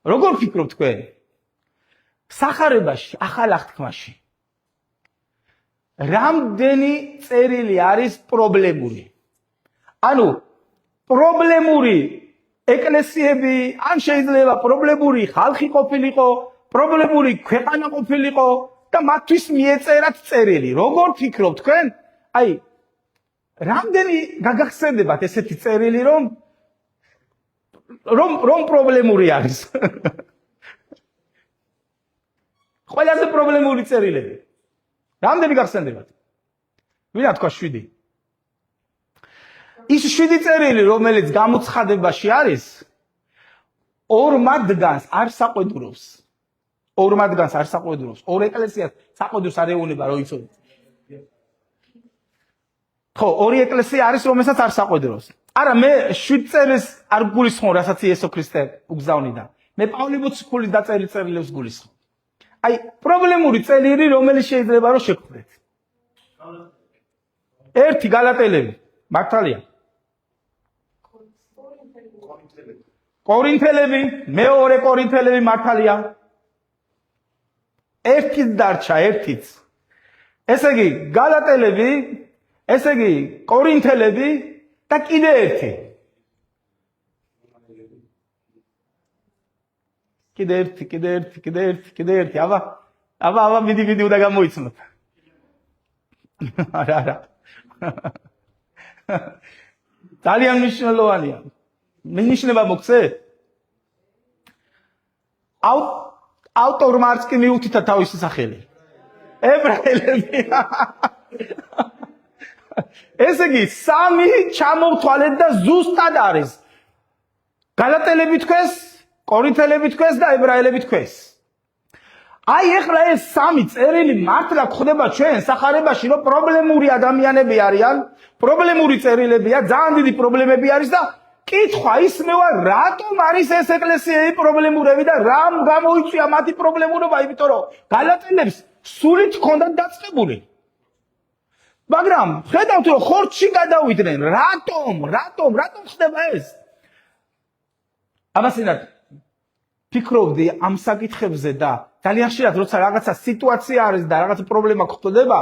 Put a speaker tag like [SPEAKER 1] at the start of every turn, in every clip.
[SPEAKER 1] როგორ ფიქრობთ თქვენ? სახარებაში, ახალ აღთქმაში რამდენი წერილი არის პრობლემური? ანუ პრობლემური ეკლესიები, ან შეიძლება პრობლემური ხალხი ყოფილიყო, პრობლემური ქვეყანა ყოფილიყო და მათთვის მიეწერათ წერილი. როგორ ფიქრობთ თქვენ? აი, რამდენი გაგახსენდებათ ესეთი წერილი, რომ პრობლემური არის? ყველაზე პრობლემური წერილები. რამდენი გახსენდებათ? ვინა თქვა 7. ის 7 წერილი, რომელიც გამოცხადებაში არის, ორ მათგანს არ საყვედურობს. ორ ეკლესიას საყვედურს არ ეუნება, რომ იცოდეთ. ხო, ორი ეკლესია არის, რომელსაც არ საყვედურობს. არა, მე 7 წერილს არ გულისხმობ, რასაც იესო ქრისტე უგზავნიდა. მე პავლე მოციქულის დაწერილ წერილებს გულისხმობ. აი, პრობლემური წერილი, რომელიც შეიძლება რომ შეგხვდეთ. ერთი გალატელები, მართალია. კორინთელები, მეორე კორინთელები მართალია. ერთიც დარჩა, ერთიც. ესე იგი, გალატელები, ესე იგი, კორინთელები და კიდე ერთი. კიდე ერთი. აბა, მიდი უნდა გამოიცნოთ. არა. ძალიან მნიშვნელოვანია. მინიშნება მოგცეთ? ავტორმა არც კი მიუთითა თავისი სახელი. ებრაელები. ესე იგი, 3 ჩამოვთვალეთ და ზუსტად არის. გალატელები თქვეს, კორინთელები თქვეს და ებრაელები თქვეს. აი, ეხლა ეს 3 წერილი მართლა გვხდება ჩვენ სახარებაში, რომ პრობლემური ადამიანები არიან, პრობლემური წერილებია, ძალიან დიდი პრობლემები არის და კითხვა ისმევა, რატომ არის ეს ეკლესიები პრობლემურები და რამ გამოიწვია მათი პრობლემურობა, იმიტომ რომ გალატელებს სულით ჰქონდათ დაწყებული. მაგრამ ხედავთ, რომ ხორცში გადავიდნენ. რატომ ხდება ეს? ამასინად ფიქრობდი ამ საკითხებზე და ძალიან ხშირად როცა რაღაცა სიტუაცია არის და რაღაცა პრობლემა გვხვდება,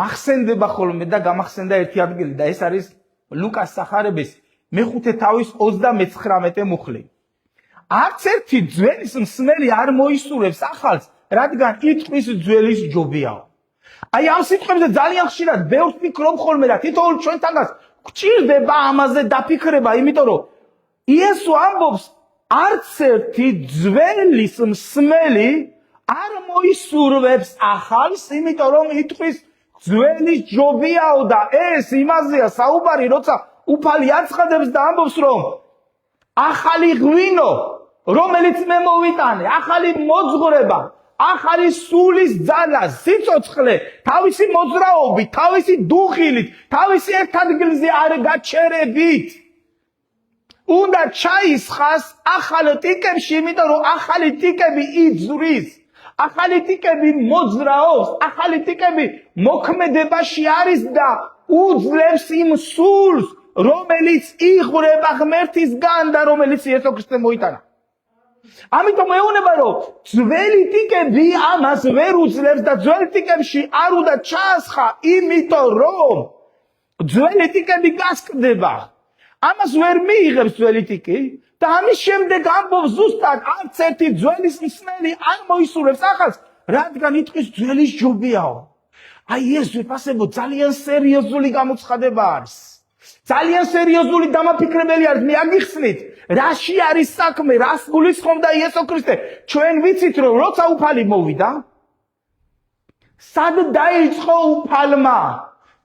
[SPEAKER 1] მახსენდება ხოლმე და გამახსენდა ერთი ადგილი და ეს არის ლუკას სახარების მეხუთე თავის 39 მუხლი. არც ერთი ძველის მსმელი არ მოისურვებს ახალს, რადგან იტყვის ძველის ჯობიაო. აი, ამ სიტყვებზე ძალიან ხშირად ბევრს ფიქრობ ხოლმე და თითოეულ ჩვენთანაც გვჭირდება ამაზე დაფიქრება, იმიტომ რომ იესო ამბობს, არც ერთი ძველის მსმელი არ მოისურვებს ახალს, იმიტომ რომ იტყვის ძველის ჯობიაო და ეს იმაზეა საუბარი, როცა უფალი აცხადებს და ამბობს, რომ ახალი ღვინო, რომელიც მე მოვიტანე, ახალი მოძღვრება, ახალი სულის ძალა, სიცოცხლე, თავისი მოძრაობით, თავისი დუხილით, თავისი ერთ ადგილზე არ გაჩერებით. უნდა ჩაისხას ახალ ტიკებში, იმიტომ რომ ახალი ტიკები იძვრის, ახალი ტიკები მოძრაობს, ახალი ტიკები მოქმედებაში არის და უძლებს იმ სულს, რომელიც იღვრება ღმერთისგან და რომელიც იესო ქრისტე მოიტანა. ამიტომ ეუბნება, რომ ძველი ტიკები ამას ვერ უძლებს და ძველ ტიკებში არ უნდა ჩაასხა, იმიტომ რომ ძველი ტიკები გასკდება. ამას ვერ მიიღებს ძველი ტიკი და ამის შემდეგ ამბობს ზუსტად, არც ერთი ძველის მსმელი არ მოისურვებს ახალს, რადგან იტყვის ძველის ჯობიაო. აი, ეს ვიფასებო ძალიან სერიოზული გამოცხადება არის. ძალიან სერიოზული დამაფიქრებელი არის. მე აგიხსნით, რაში არის საქმე, რას გულისხმობდა იესო ქრისტე. ჩვენ ვიცით, რომ როცა უფალი მოვიდა, სად დაიწყო უფალმა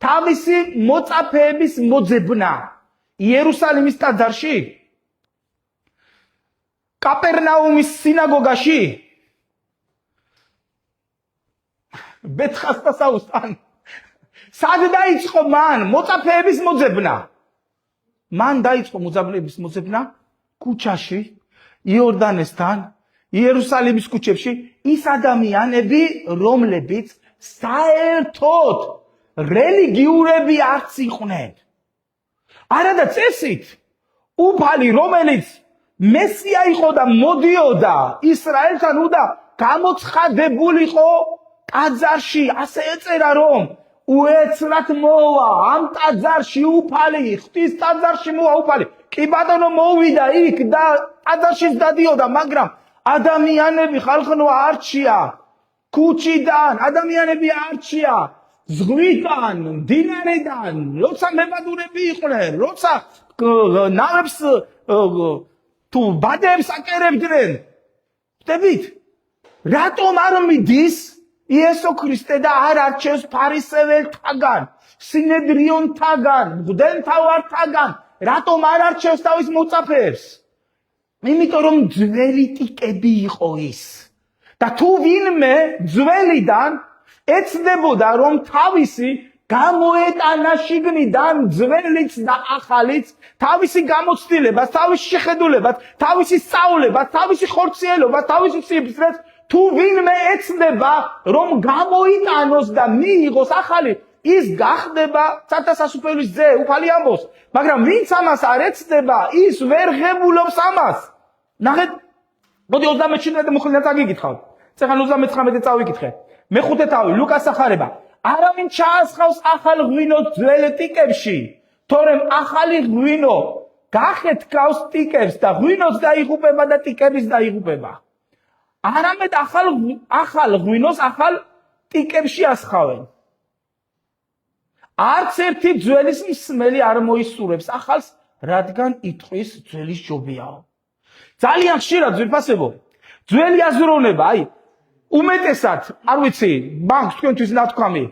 [SPEAKER 1] თავისი მოწაფეების მოძებნა? იერუსალიმის ტაძარში? კაპერნაუმის სინაგოგაში? ბეთხასტასაუსთან? სად დაიწყო მან მოწაფეების მოძებნა? მან დაიწყო მოწაფეების მოძებნა ქუჩაში, იორდანესთან, იერუსალიმის ქუჩებში, ის ადამიანები, რომლებიც საერთოდ რელიგიურები არც იყვნენ. არა და წესით უფალი, რომელიც მესია იყო და მოდიოდა ისრაელთან უნდა გამოცხადებულიყო ტაძარში, ასე ეწერა რომ უეცრად მოვა ამ ტაძარში უფალი, ღვთის ტაძარში მოვა უფალი. კი ბატონო მოვიდა იქ და ტაძარშიც დადიოდა, მაგრამ ადამიანები ხალხნო არჩია ქუჩიდან, ადამიანები არჩია ზღვიდან, მდინარიდან, როცა მებადურები იყვნენ, როცა ნავებს თუ ბადეებს აკერებდნენ. ხდებით? რატომ არ მიდის იესო ქრისტე და არ არჩევს ფარისეველთაგან, სინედრიონთაგან, მღვდელმთავართაგან, რატომ არ არჩევს თავის მოწაფეებს? იმიტომ რომ ძველი ტიკები იყო ის. და თუ ვინმე ძველიდან ეცდებოდა რომ თავისი გამოეტანა შიგნიდან ძველიც და ახალიც, თავისი გამოცდილებას, თავისი შეხედულებას, თავისი სწავლებას, თავისი ხორციელობას, თავისი სიბრძნეს, თუ ვინმე ეცდება რომ გამოიტანოს და მიიღოს ახალი, ის გახდება ცათასასუფეველის ძე, უფალი ამბობს. მაგრამ ვინც ამას არ ეცდება, ის ვერ ღებულობს ამას. ნახეთ, მოდი 37 მუხლიდან წაგიკითხავთ. წეგან 39 წავიკითხე. მეხუთე თავი, ლუკას სახარება. არავინ ჩაასხავს ახალ ღვინოს ძველ ტიკებში, თორემ ახალი ღვინო გახეთქავს ტიკებს და ღვინოც დაიღუპება და ტიკების დაიღუპება. არამედ ახალ ღვინოს ახალ ტიკებში ასხავენ. არც ერთი ძველის მსმელი არ მოისურვებს ახალს, რადგან იტყვის ძველის ჯობიაო. ძალიან ხშირად ძვირფასებო, ძველი აზროვნება, აი, უმეტესად, არ ვიცი, ბანკს თქვენთვის ნათქვამი.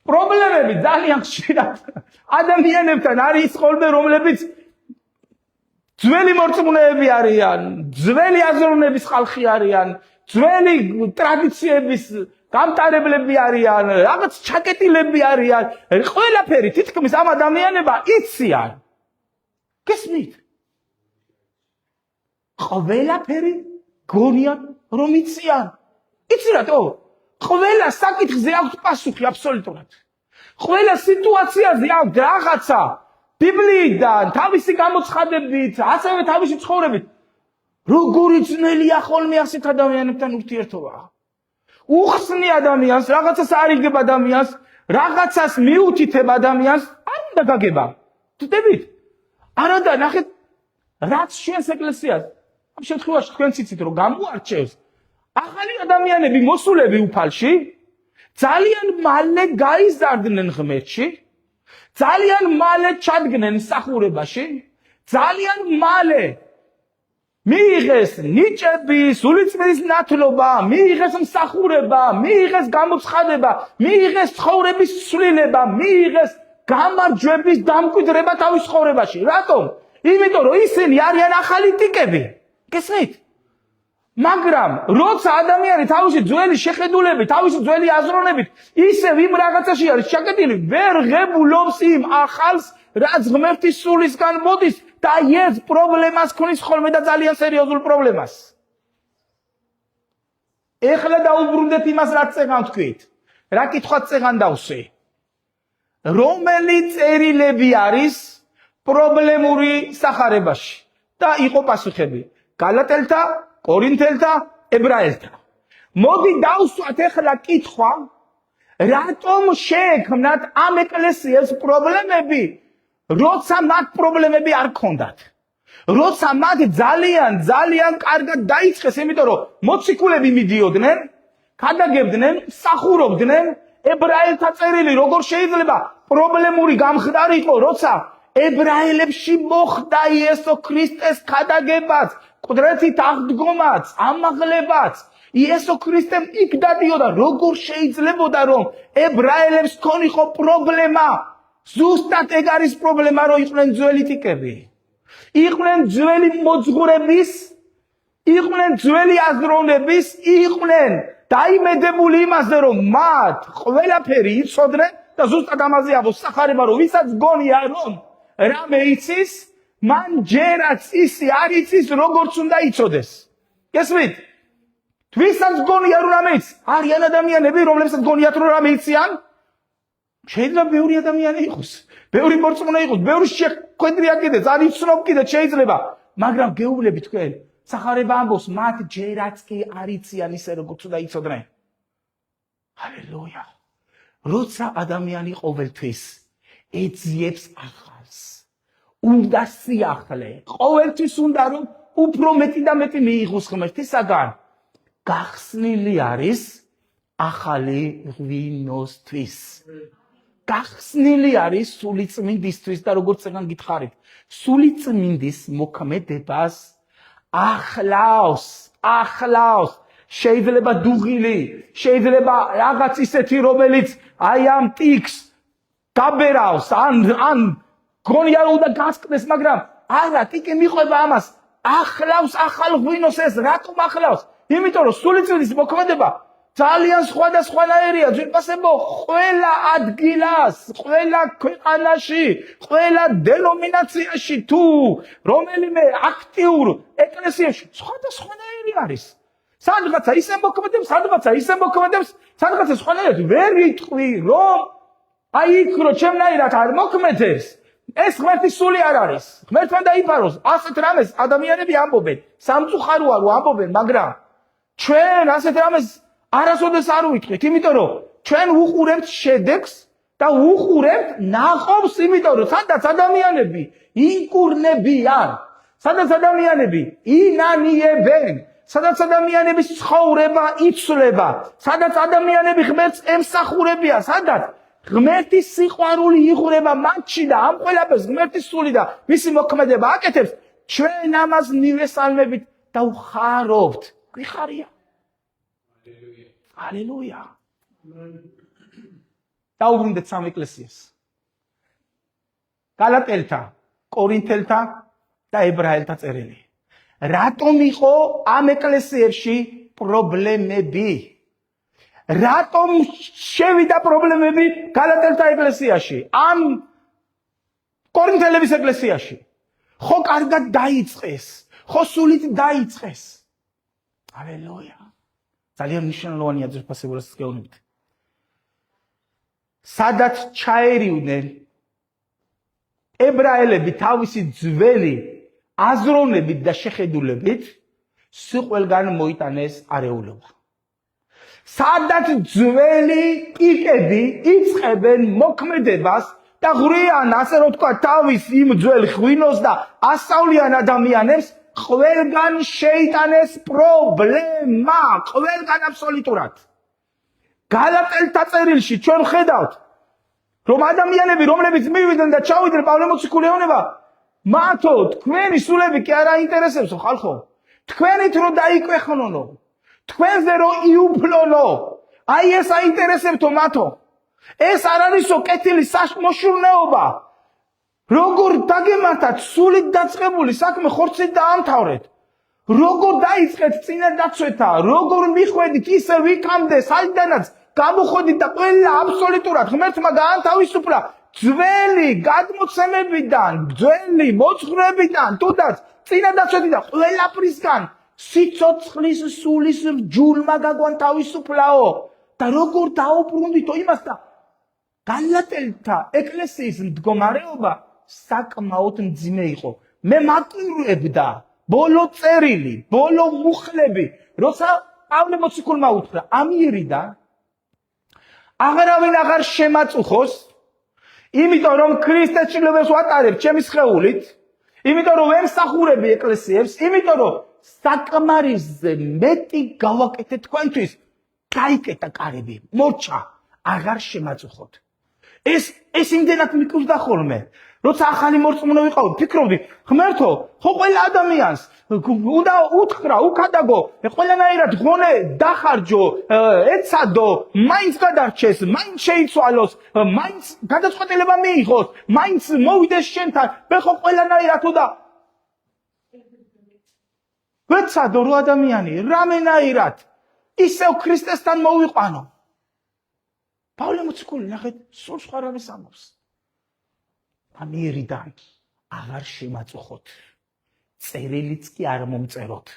[SPEAKER 1] პრობლემები ძალიან ხშირად ადამიანებთან არის ხოლმე, რომლებიც ძველი მორწმუნეები არიან, ძველი აზროვნების ხალხი არიან, ძველი ტრადიციების გამტარებლები არიან, რაღაც ჩაკეტილები არიან, ყველაფერი თითქმის ამ ადამიანება იციან. გესმით? ყველაფერი გონიან რომ იციან. იცი რატო? ყველა საკითხზე აქვს პასუხი აბსოლუტურად. ყველა სიტუაციაზე აქვს რაღაცა ბიბლიიდან, თავისი გამოცხადებით, ასევე თავისი ცხოვრებით. როგორი ძნელია ხოლმე ასეთ ადამიანებთან ურთიერთობა. უხსნი ადამიანს, რაღაცას არიგებ ადამიანს, რაღაცას მიუთითებ ადამიანს, არ უნდა გაგება. ხდებით? არადა, ნახეთ, რაც ჩვენს ეკლესიას ამ შემთხვევაში თქვენ ციცით რომ გამოარჩევს ახალი ადამიანები მოსულები უფალში, ძალიან მალე გაიზარდნენ ღმერთში, ძალიან მალე ჩადგნენ მსახურებაში, ძალიან მალე მიიღეს ნიჭები, სულიწმირის ნათლობა, მიიღეს მსახურება, მიიღეს გამოცხადება, მიიღეს ცხოვრების ცვლილება, მიიღეს გამარჯვების დამკვიდრება თავის ცხოვრებაში. რატომ? იმიტომ რომ ისინი არიან ახალი ტიკები. გესმით? მაგრამ როცა ადამიანი თავისი ძველი შეხედულებით, თავისი ძველი აზროვნებით ისევ იმ რაღაცაში არის ჩაკეტილი, ვერ ღებულობს იმ ახალს, რაც ღმერთის სულისგან მოდის და ეს პრობლემას ქმნის ხოლმე და ძალიან სერიოზულ პრობლემას. ეხლა დაუბრუნდეთ იმას, რაც წეგან თქვით. რა კითხვაც წეგან დავსვი? რომელი წერილები არის პრობლემური სახარებაში? და იყო პასუხები. გალატელთა, კორინთელთა, ებრაელთა. მოდი დავსვათ ეხლა კითხვა, რატომ შეექმნათ ამ ეკლესიას პრობლემები, როცა მათ პრობლემები არ ქონდათ. როცა მათ ძალიან კარგად დაიწყეს, იმიტომ რომ მოციქულები მიდიოდნენ, ქადაგებდნენ, მსახურობდნენ, ებრაელთა წერილი როგორ შეიძლება პრობლემური გამხდარიყო, როცა ებრაელებში მოხდა იესო ქრისტეს ქადაგებაც, ყდრეთით აღდგომაც, ამაღლებაც, იესო ქრისტემ იქ დადიოდა, როგორ შეიძლებოდა რომ ებრაელებს ქონიყო პრობლემა? ზუსტად ეგ არის პრობლემა, რომ იყვნენ ძველი ტიკები. იყვნენ ძველი მოძღვრების, იყვნენ ძველი აზროვნების, იყვნენ დაიმედებული იმაზე, რომ მათ ყველაფერი იცოდნენ და ზუსტად ამაზე ამბობს სახარება, რომ ვისაც გონია რომ რამე იცის, მან ჯერაც ისი არ იცის, როგორც უნდა იცოდეს. გესმით? ვისაც გონია რომ რამე იცის, არიან ადამიანები, რომლებსაც გონიათ რომ რამე იციან, შეიძლება ბევრი ადამიანი იყოს, ბევრი მორწმუნე იყოს, ბევრი შეხვედრი აკეთებს, არ იცნობ კიდე შეიძლება, მაგრამ გეუბნები თქვენ, სახარება ამბობს, მათ ჯერაც კი არ იციან ისე როგორც უნდა იცოდნენ. ჰალელუია. როცა ადამიანი ყოველთვის ეძიებს ახალს, უნდა სიახლე, ყოველთვის უნდა რომ უფრო მეტი და მეტი მიიღოს ღმერთისაგან. გახსნილი არის ახალი ღვინოსთვის. გახსნილი არის სული წმინდისთვის და როგორც ეგან გითხარით, სული წმინდის მოქმედებას ახლავს. შეიძლება დუღილი, შეიძლება რაღაც ისეთი, რომელიც აი ამ ტიქს გაბერავს, ან გონია რომ უნდა გასკდეს, მაგრამ არა, ტიკი მიყვება ამას. ახლავს ახალ ღვინოს ეს, რატომ ახლავს? იმიტომ რომ სული წმინდის მოქმედება ძალიან სხვადასხვანაირია, ძვირფასებო, ყველა ადგილას, ყველა ქვეყანაში, ყველა დენომინაციაში თუ რომელიმე აქტიურ ეკლესიაში სხვადასხვანაირი არის. სადღაცა ისე მოქმედებს, სადღაცა ისე მოქმედებს, სადღაცა სხვანაირად ვერ იტყვი, რომ აი იქ რომ ჩემნაირად არ მოქმედებს, ეს ღმერთის სული არ არის. ღმერთთან დაიფაროს, ასეთ რამეს ადამიანები ამბობენ, სამწუხაროა რომ ამბობენ, მაგრამ ჩვენ ასეთ რამეს არასოდეს არ ვიტყვით, იმიტომ რომ ჩვენ უყურებთ შედეგს და უყურებთ ნაყოფს, იმიტომ რომ სადაც ადამიანები იკურნებიან, სადაც ადამიანები ინანიებენ, სადაც ადამიანების ცხოვრება იცვლება, სადაც ადამიანები ღმერთს ემსახურებიან, სადაც ღმერთის სიყვარული იღვრება მათში და ამ ყველაფერს ღმერთის სული და მისი მოქმედება აკეთებს, ჩვენ ამას მივესალმებით და ვხარობთ. გვიხარია. ჰალელუია. დაუბრუნდეთ სამ ეკლესიას. გალატელთა, კორინთელთა და ებრაელთა წერილი. რატომ იყო ამ ეკლესიებში პრობლემები? რატომ შევიდა პრობლემები გალატელთა ეკლესიაში, ამ კორინთელების ეკლესიაში? ხო კარგად დაიწყეს, ხო სულით დაიწყეს. ჰალელუია. ძალიან მნიშვნელოვანია ძვირფასებულას გეუბნებით. სადაც ჩაერივდნენ ებრაელები თავისი ძველი აზროვნებით და შეხედულებით, სიყველგან მოიტანეს არეულობა. სადაც ძველი პიკები იწყებენ მოქმედებას და ღვრიან, ასე რომ თქვა, თავის იმ ძველ ღვინოს და ასწავლიან ადამიანებს, ყველგან შეიტანეს პრობლემა, ყველგან აბსოლუტურად. გალატელთა წერილში ჩვენ ხედავთ, რომ ადამიანები, რომლებიც მივიდნენ და ჩავიდნენ პავლე მოციქული ეუბნება, მათო, თქვენი სულები კი არ აინტერესებსო ხალხო, თქვენით რომ დაიკვეხნონო, თქვენზე რომ იუფლონო, აი ეს აინტერესებთო მათო, ეს არ არისო კეთილი მოშურნეობა, როგორ დაგემართათ სულით დაწყებული საქმე ხორცით დაამთავრეთ, როგორ დაიწყეთ წინა დაცვეთა, როგორ მიხვედით ისე ვიქამდე საიდანაც გამოხოდით და ყველა აბსოლუტურად ღმერთმა გაანთავისუფლა ძველი გადმოცემებიდან, ძველი მოძღვრებიდან, თუნდაც წინა დაცვეთიდან, ყველაფრისგან სიცოცხლის სულის ჯულმა გაგვანთავისუფლაო და როგორ დაუბრუნდითო იმას და გალატელთა ეკლესიის მდგომარეობა საკმაოდ მძიმე იყო. მე მაკურებდა ბოლო წერილი, ბოლო მუხლები, როცა პავლე მოციქულმა უთხრა, ამიერიდან აღარავინ აღარ შემაწუხოს, იმიტომ რომ ქრისტეს ჭრილობას ვატარებ ჩემი სხეულით, იმიტომ რომ ვემსახურები ეკლესიებს, იმიტომ რომ საკმარისზე მეტი გავაკეთე თქვენთვის, გაიკეტა კარები, მორჩა, აღარ შემაწუხოთ. ეს იმდენად მიკვდა ხოლმე. როცა ახალი მორწმუნე ვიყავი, ფიქრობდი, ღმერთო, ხო ყველა ადამიანს უნდა უთხრა, უკადაგო, ყველანაირად ღონე დახარჯო, ეცადო, მაინც გადარჩეს, მაინც შეიცვალოს, მაინც გადაწყვეტილება მიიღოს, მაინც მოვიდეს შენთან, მე ხო ყველანაირად უნდა ვეცადო რო ადამიანი, რამენაირად ისევ ქრისტესთან მოვიყვანო. პავლე მოციქული ნახეთ, სულ სხვა რამეს ამბობს. ამიერიდან აღარ შემაწუხოთ, წერილიც კი არ მომწეროთ.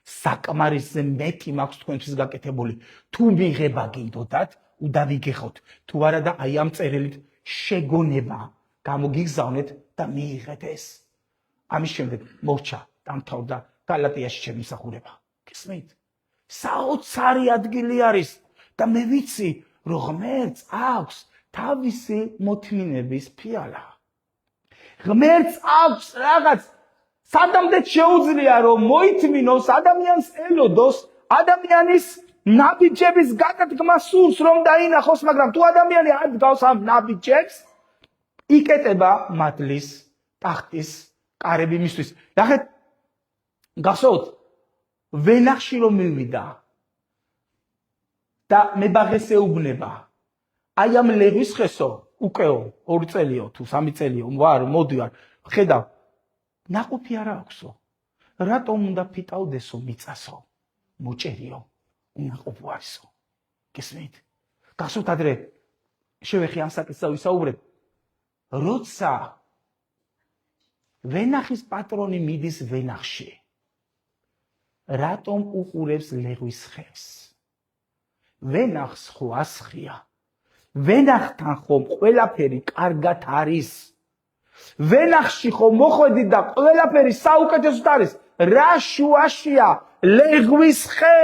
[SPEAKER 1] საკმარისზე მეტი მაქვს თქვენთვის გაკეთებული. თუ მიღება გინდოდათ, უდავიგეხოთ თუ არა და აი ამ წერილით შეგონება გამოგიგზავნეთ და მიიღეთ ეს. ამის შემდეგ მორჩა დამთავრდა გალატიაში ჩემი მსახურება. გესმით? საოცარი ადგილი არის და მე ვიცი რომ ღმერთს აქვს თავისი მოთმინების ფიალა. ღმერთს აქვს რაღაც სადამდე შეუძლია რომ მოითმინოს ადამიანს ელოდოს ადამიანის ნაბიჯების გაკეთება სურს რომ დაინახოს, მაგრამ თუ ადამიანი არ დგავს ამ ნაბიჯებს იკეტება მადლის ტახტის კარები მისთვის. ნახეთ, გახსოვთ ვენახში რომ მივიდა და მებაღეს ეუბნება აი ამ ლეღვის ხესო უკეო 2 წელიო თუ 3 წელიო ვარ მოდივარ ხედავ ნაყოფი არა აქვსო რატომ უნდა ფიტავდესო მიწასო მოჭერიო უნაყოფო არისო. გესმით? გახსოვთ ადრე შევეხი ამ საკითხზე ვისაუბრებ როცა ვენახის პატრონი მიდის ვენახში რატომ უყურებს ლეღვის ხეს? ვენახს ხო ასხია. ვენახთან ხომ ყველაფერი კარგად არის. ვენახში ხო მოხვედი და ყველაფერი საუკეთესოდ არის. რა შუაშია ლეღვის ხე,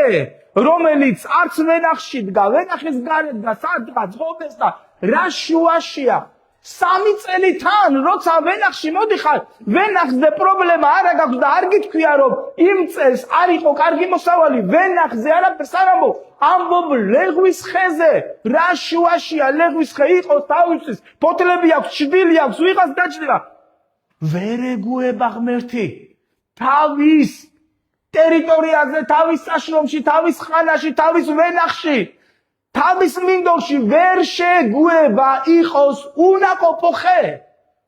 [SPEAKER 1] რომელიც არც ვენახში დგა, ვენახის გარეთ და სადღაც ღობეს და რა შუაშია? 3 წელი თან, როცა ვენახში მოდიხარ, ვენახზე პრობლემა არა გაქვს და არ გითქვია რომ იმ წელს არ იყო კარგი მოსავალი, ვენახზე არაფერს არ ამბობ, ამბობ ლეღვის ხეზე. რა შუაშია ლეღვის ხე იყოს თავისთვის, ფოთლები აქვს, ჭდილი აქვს, ვიღაც დაჭდილი. ვერ ეგუება ღმერთი თავის ტერიტორიაზე, თავის საშრომში, თავის ხანაში, თავის ვენახში. თავის მინდორში ვერ შეგუება იყოს უნაყოფო ხე.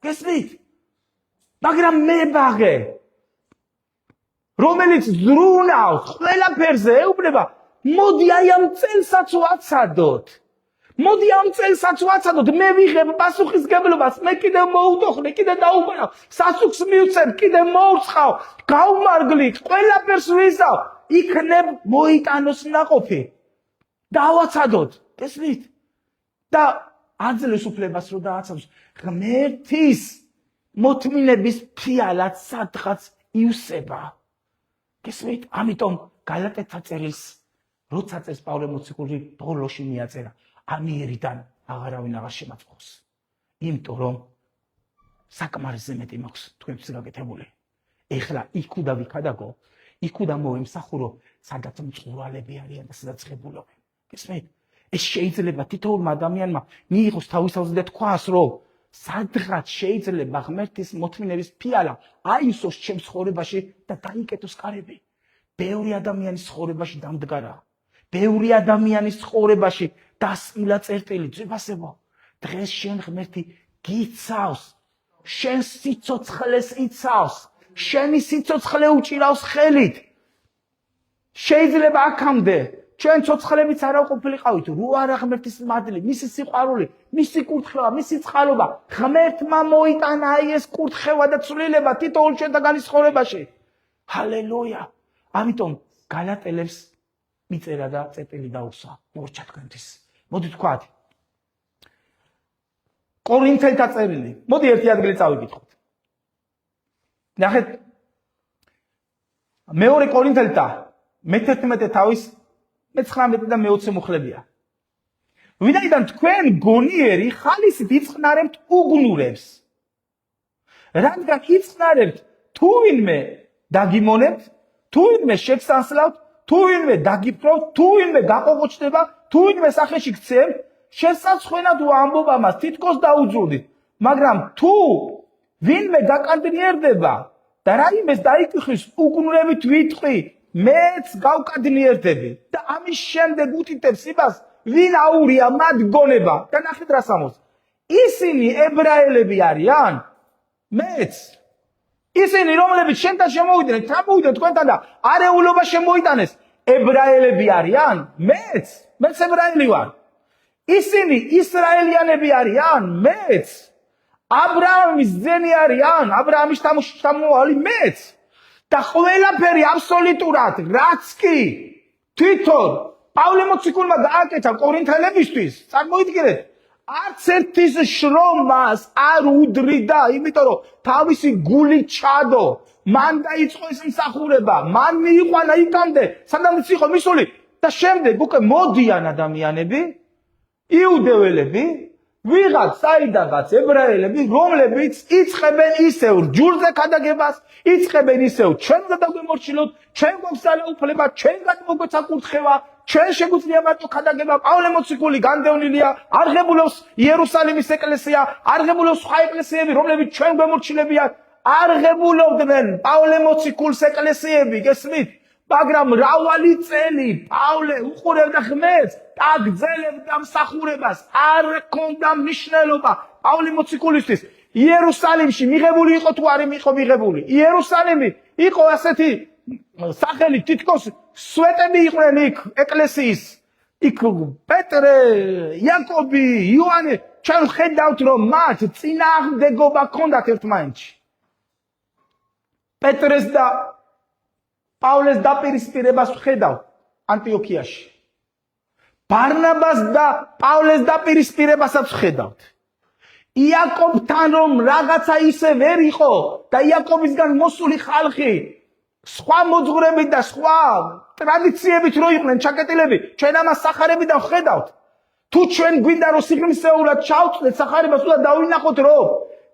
[SPEAKER 1] გესმით? მაგრამ მებაღე რომელიც ზრუნავს ყველაფერზე ეუბნება მოდი აი ამ წელსაც ვაცადოთ. მოდი ამ წელსაც ვაცადოთ. მე ვიღებ პასუხისგებლობას, მე კიდევ მოუდოხნე, კიდევ დაუბრუნავ, სასუქს მივცემ, კიდევ მოურცხავ, გავმარგლით, ყველაფერს ვიზავ, იქნებ მოიტანოს ნაყოფი. დავაცადოთ, გესმით? და აძლევს უფლებას რომ დააცადოს. ღმერთის მოთმინების ფიალად სადღაც ივსება. გესმით? ამიტომ გალატეთა წერილს როცა წერს პავლე მოციქული ბოლოში მიაწერა ამიერიდან აღარავინ აღარ შემაწყვოს. იმიტომ რომ საკმარისზე მეტი მაქვს თქვენთვის გაკეთებული. ეხლა იქუდა ვიქადაგო, იქუდა მოვემსახურო, სადაც მწყურვალები არიან და სადაც ღებულობენ. გესმით? ეს შეიძლება თითოეულმა ადამიანმა მიიღოს თავისთავად და თქვას რომ სადღაც შეიძლება ღმერთის მოთმინების ფიალა აისოს ჩემს ცხოვრებაში და დაიკეტოს კარები. ბევრი ადამიანის ცხოვრებაში დამდგარა. ბევრი ადამიანის ცხოვრებაში დასმილა წერტილი, ძვირფასებო. დღეს შენ ღმერთი გიცავს, შენ სიცოცხლეს იცავს, შენი სიცოცხლე უჭირავს ხელით. შეიძლება აქამდე ჩვენ ცოცხლებიც არ ყოფილიყავით, რო არა ღმერთის მადლი, მისი სიყვარული, მისი კურთხევა, მისი წყალობა, ღმერთმა მოიტანა აი ეს კურთხევა და ცვლილება თითოეულ ჩვენთაგანის ცხოვრებაში. ჰალელუია. ამიტომ გალატელებს მიწერა და წერტილი დაუსვა მორჩა თქვენთვის. მოდი თქვათ. კორინთელთა წერილი. მოდი ერთი ადგილი წავიკითხოთ. ნახეთ. მეორე კორინთელთა მე-11 თავის მე-19 და მე-20 მუხლებია. ვინაიდან თქვენ გონიერი ხალისით იწყნარებთ უგნურებს. რადგან იწყნარებთ თუ ვინმე დაგიმონებთ, თუ ვინმე შეგსანსლავთ, თუ ვინმე დაგიფროთ, თუ ვინმე გაყოყოჩდება, თუ ვინმე სახეში გცემთ, შესაცხენად ვამბობ ამას, თითქოს დაუძურდით. მაგრამ თუ ვინმე გაკადნიერდება და რაიმეს დაიკითხვის უგნურებით ვიტყვი, მეც გავკადნიერდები და ამის შემდეგ უთითებს იმას, ვინ აურია მათ გონება. და ნახეთ რას ამბობს. ისინი ებრაელები არიან, მეც. ისინი რომლებიც შენთან შემოვიდნენ, თამოვიდნენ თქვენთან და არეულობა შემოიტანეს, ებრაელები არიან, მეც ებრაელი ვარ. ისინი ისრაელიანები არიან, მეც. აბრაამის ძენი არიან, აბრაამის შთამომავალი, მეც. და ყველაფერი აბსოლუტურად, რაც კი თვითონ პავლე მოციქულმა გააკეთა კორინთელებისთვის, წარმოიდგინეთ, არც ერთის შრომას არ უდრიდა, იმიტომ რომ თავისი გული ჩადო, მან დაიწყო ეს მსახურება, მან მიიყვანა იქამდე, სადაც იყო მისული და შემდეგ უკვე მოდიან ადამიანები, იუდეველები, ვიღაც საიდანაც ებრაელები, რომლებიც იწყებენ ისევ ჯურზე ქადაგებას, იწყებენ ისევ ჩვენ გადაგვემორჩილოთ, ჩვენ გვაქვს ძალაუფლება, ჩვენგან მოგვეცა კურთხევა, ჩვენ შეგვიძლია მარტო ქადაგება. პავლე მოციქული განდევნილია, აღებულობს იერუსალიმის ეკლესია, აღებულობს სხვა ეკლესიები, რომლებიც ჩვენ გვემორჩილებიან, აღებულობდნენ პავლე მოციქულს ეკლესიები, გესმით? მაგრამ მრავალი წელი პავლე უყურებდა ღმერთს, აგრძელებდა მსახურებას, არ ჰქონდა მნიშვნელობა პავლე მოციქულისთვის. იერუსალიმში მიღებული იყო თუ არ იყო მიღებული? იერუსალიმი იყო ასეთი სახელი, თითქოს სვეტები იყვნენ იქ ეკლესიის. იქ პეტრე, იაკობი, იოანე, ჩვენ ხედავთ რომ მათ წინააღმდეგობა ჰქონდათ ერთმანეთში. პეტრეს და პავლეს დაპირისპირებას ვხედავ ანტიოქიაში. ბარნაბას და პავლეს დაპირისპირებასაც ვხედავთ. იაკობთან რომ რაღაცა ისე ვერ იყო და იაკობისგან მოსული ხალხი სხვა მოძღვრებით და სხვა ტრადიციებით რო იყვნენ ჩაკეტილები, ჩვენ ამას სახარებიდან ვხედავთ. თუ ჩვენ გვინდა რომ სიღრმისეულად ჩავწვდეთ სახარებას, უნდა დავინახოთ რომ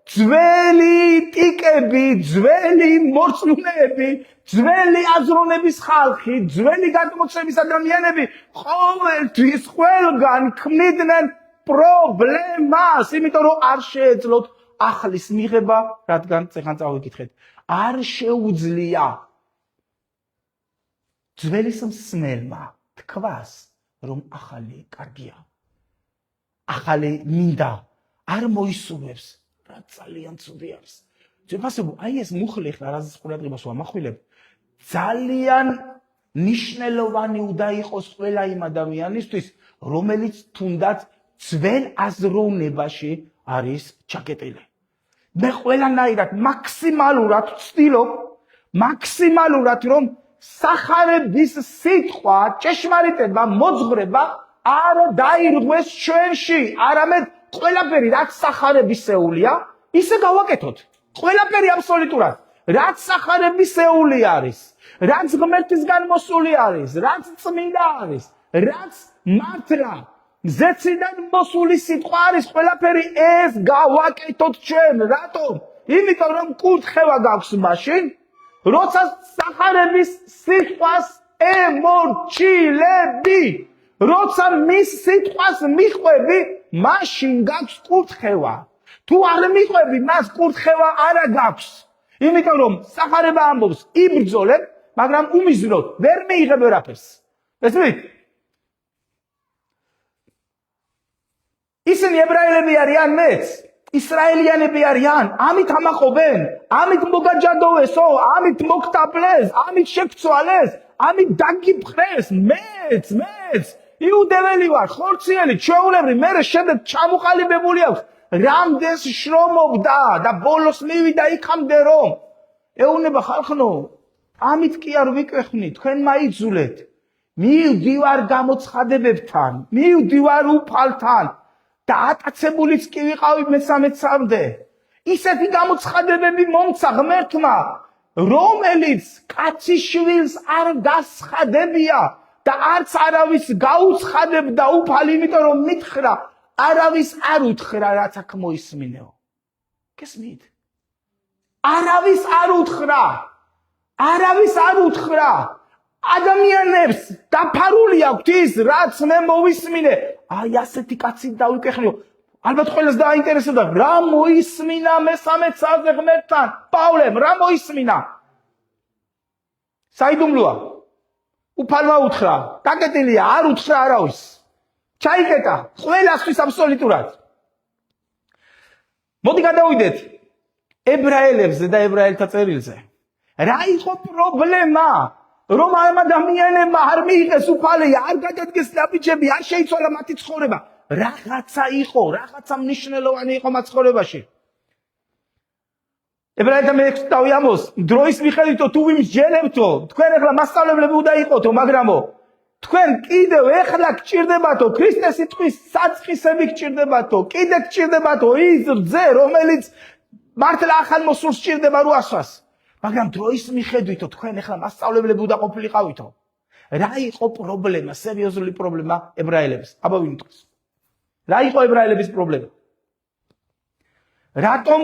[SPEAKER 1] ძველი ტიკები, ძველი მორწმუნეები, ძველი აზროვნების ხალხი, ძველი გადმოცემის ადამიანები ყოველთვის ყველგან ქმნიდნენ პრობლემას, იმიტომ რომ არ შეეძლოთ ახლის მიღება, რადგან წეხან წავიკითხეთ, არ შეუძლია ძველის მსმელმა თქვას, რომ ახალი კარგია, ახალი მინდა, არ მოისურვებს, რა ძალიან ცუდი არის. ძებასებო, აი ეს მუხლი ხლა რაზეც ყურადღებას ვამახვილებ, ძალიან მნიშვნელოვანი უნდა იყოს ყველა იმ ადამიანისთვის, რომელიც თუნდაც ძველ აზროვნებაში არის ჩაკეტილი. მე ყველანაირად მაქსიმალურად ვცდილობ, მაქსიმალურად რომ სახარების სიტყვა, ჭეშმარიტება, მოძღვრება არ დაირღვეს ჩვენში, არამედ ყველაფერი რაც სახარებისეულია, ისე გავაკეთოთ. ყველაფერი აბსოლუტურად. რაც სახარებისეული არის, რაც ღმერთისგან მოსული არის, რაც წმინდა არის, რაც მართლა ზეციდან მოსული სიტყვა არის, ყველაფერი ეს გავაკეთოთ ჩვენ. რატომ? იმიტომ რომ კურთხევა გაქვს მაშინ, როცა სახარების სიტყვას ემორჩილები. როცა მის სიტყვას მიხვები, მაშინ გაქვს კურთხევა. თუ არ მიხვები, მას კურთხევა არა გაქვს. იმიტომ რომ სახარება ამბობს, იბრძოლებ, მაგრამ უმიზნოდ ვერ მიიღებ ვერაფერს. ესმით? ისინი ებრაელები არიან მეც, ისრაელიანები არიან, ამით ამაყობენ, ამით მოგაჯადოვესო, ამით მოგტაპლეს, ამით შეგცვალეს, ამით დაგიფხრეს, მეც, იუდეველი ვარ, ხორციელი, ჩვეულებრივ, მერე შემდეგ ჩამოყალიბებული აქვს, რამდენს შრომობდა და ბოლოს მივიდა იქამდე რომ ეუბნება ხალხნო, ამით კი არ ვიკვეხნით, თქვენ მაიძულეთ, მივდივარ გამოცხადებებთან, მივდივარ უფალთან და ატაცებულიც კი ვიყავი მე-13-მდე. ისეთი გამოცხადებები მომცა ღმერთმა, რომელიც კაცის შვილს არ გასხადებია და არც არავის გაუცხადებდა უფალი, იმიტომ რომ მითხრა, არავის არ უთხრა, რაც აქ მოისმინეო. გესმით? არავის არ უთხრა. არავის არ უთხრა. ადამიანებს დაფარული აქვთ ის, რაც მე მოვისმინე. აი ასეთი კაცით დავიკეხნიო. ალბათ ყველას დააინტერესებდა, რა მოისმინა მე-13-ზე ღმერთთან, პავლემ, რა მოისმინა? საიდუმლოა. უფალმა უთხრა, დაკეტილია, არ უთხრა არავის. ჩაიკეტა, ყველასთვის აბსოლუტურად. მოდი გადავიდეთ ებრაელებზე და ებრაელთა წერილზე. რა იყო პრობლემა? რომ ამ ადამიანებმა არ მიიღეს უფალი, არ გადადგეს ნაბიჯები, არ შეიცვალა მათი ცხოვრება. რაღაცა იყო, რაღაცა მნიშვნელოვანი იყო მათ ცხოვრებაში. ებრაელთა მე-6 თავი ამბობს, დროის მიხედვითო თუ ვიმსჯელებთო, თქვენ ახლა მასწავლებლები უნდა იყოთო, მაგრამო თქვენ კიდევ ეხლა გჭირდებათო ქრისტეს სიტყვის საწყისები გჭირდებათო, კიდე გჭირდებათო ის რძე, რომელიც მართლა ახალ მოსულს სჭირდება 800-ს. მაგრამ დროის მიხედვითო თქვენ ეხლა მასწავლებლები უნდა ყოფილიყავითო. რა იყო პრობლემა, სერიოზული პრობლემა ებრაელების? აბა ვინ იტყვის? რა იყო ებრაელების პრობლემა? რატომ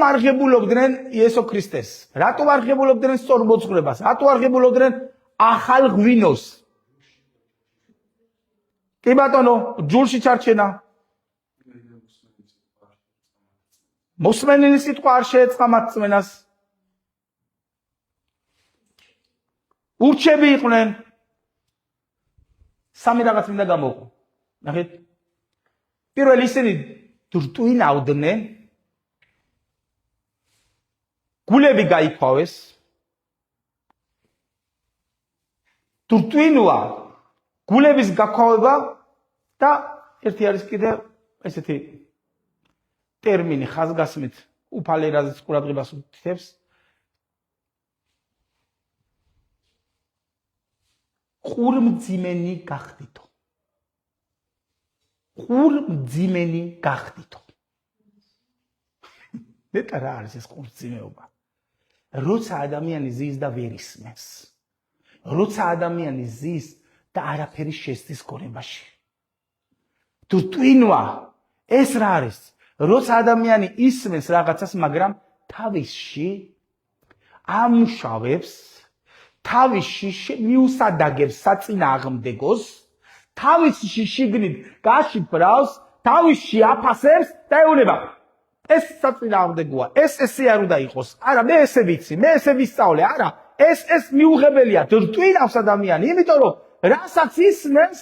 [SPEAKER 1] არ ღებულობდნენ იესო ქრისტეს? რატომ არ ღებულობდნენ სწორ მოძღვრებას? რატომ არ ღებულობდნენ ახალ ღვინოს? კი ბატონო, ჯულში ჩარჩენა. მოსმენილი სიტყვა არ შეეწყა მათ წმენას. ურჩები იყვნენ. სამი რაღაც მინდა გამოვყო. ნახეთ. პირველი ისინი რტვინავდნენ. გულები გაიქვავეს. რტვინვა, გულების გაქვავება და ერთი არის კიდევ ესეთი ტერმინი ხაზგასმით უფალი რაზეც ყურადღებას უთითებს. ყურმძიმენი გახდითო. ყურმძიმენი გახდითო. ნეტა რა არის ეს ყურმძიმეობა? როცა ადამიანი ზის და ვერ ისმენს. როცა ადამიანი ზის და არაფერი შესდის გონებაში. რტვინვა ეს რა არის? როცა ადამიანი ისმენს რაღაცას, მაგრამ თავისში ამუშავებს, თავისში მიუსადაგებს საწინააღმდეგოს, თავისში შიგნით გაშიფრავს, თავისში აფასებს და ეუბნება ეს საწინააღმდეგოა, ეს ესე არ უნდა იყოს. არა, მე ესე ვიცი, მე ესე ვისწავლე, არა, ეს მიუღებელია. რტვინავს ადამიანი, იმიტომ რომ რასაც ისმენს,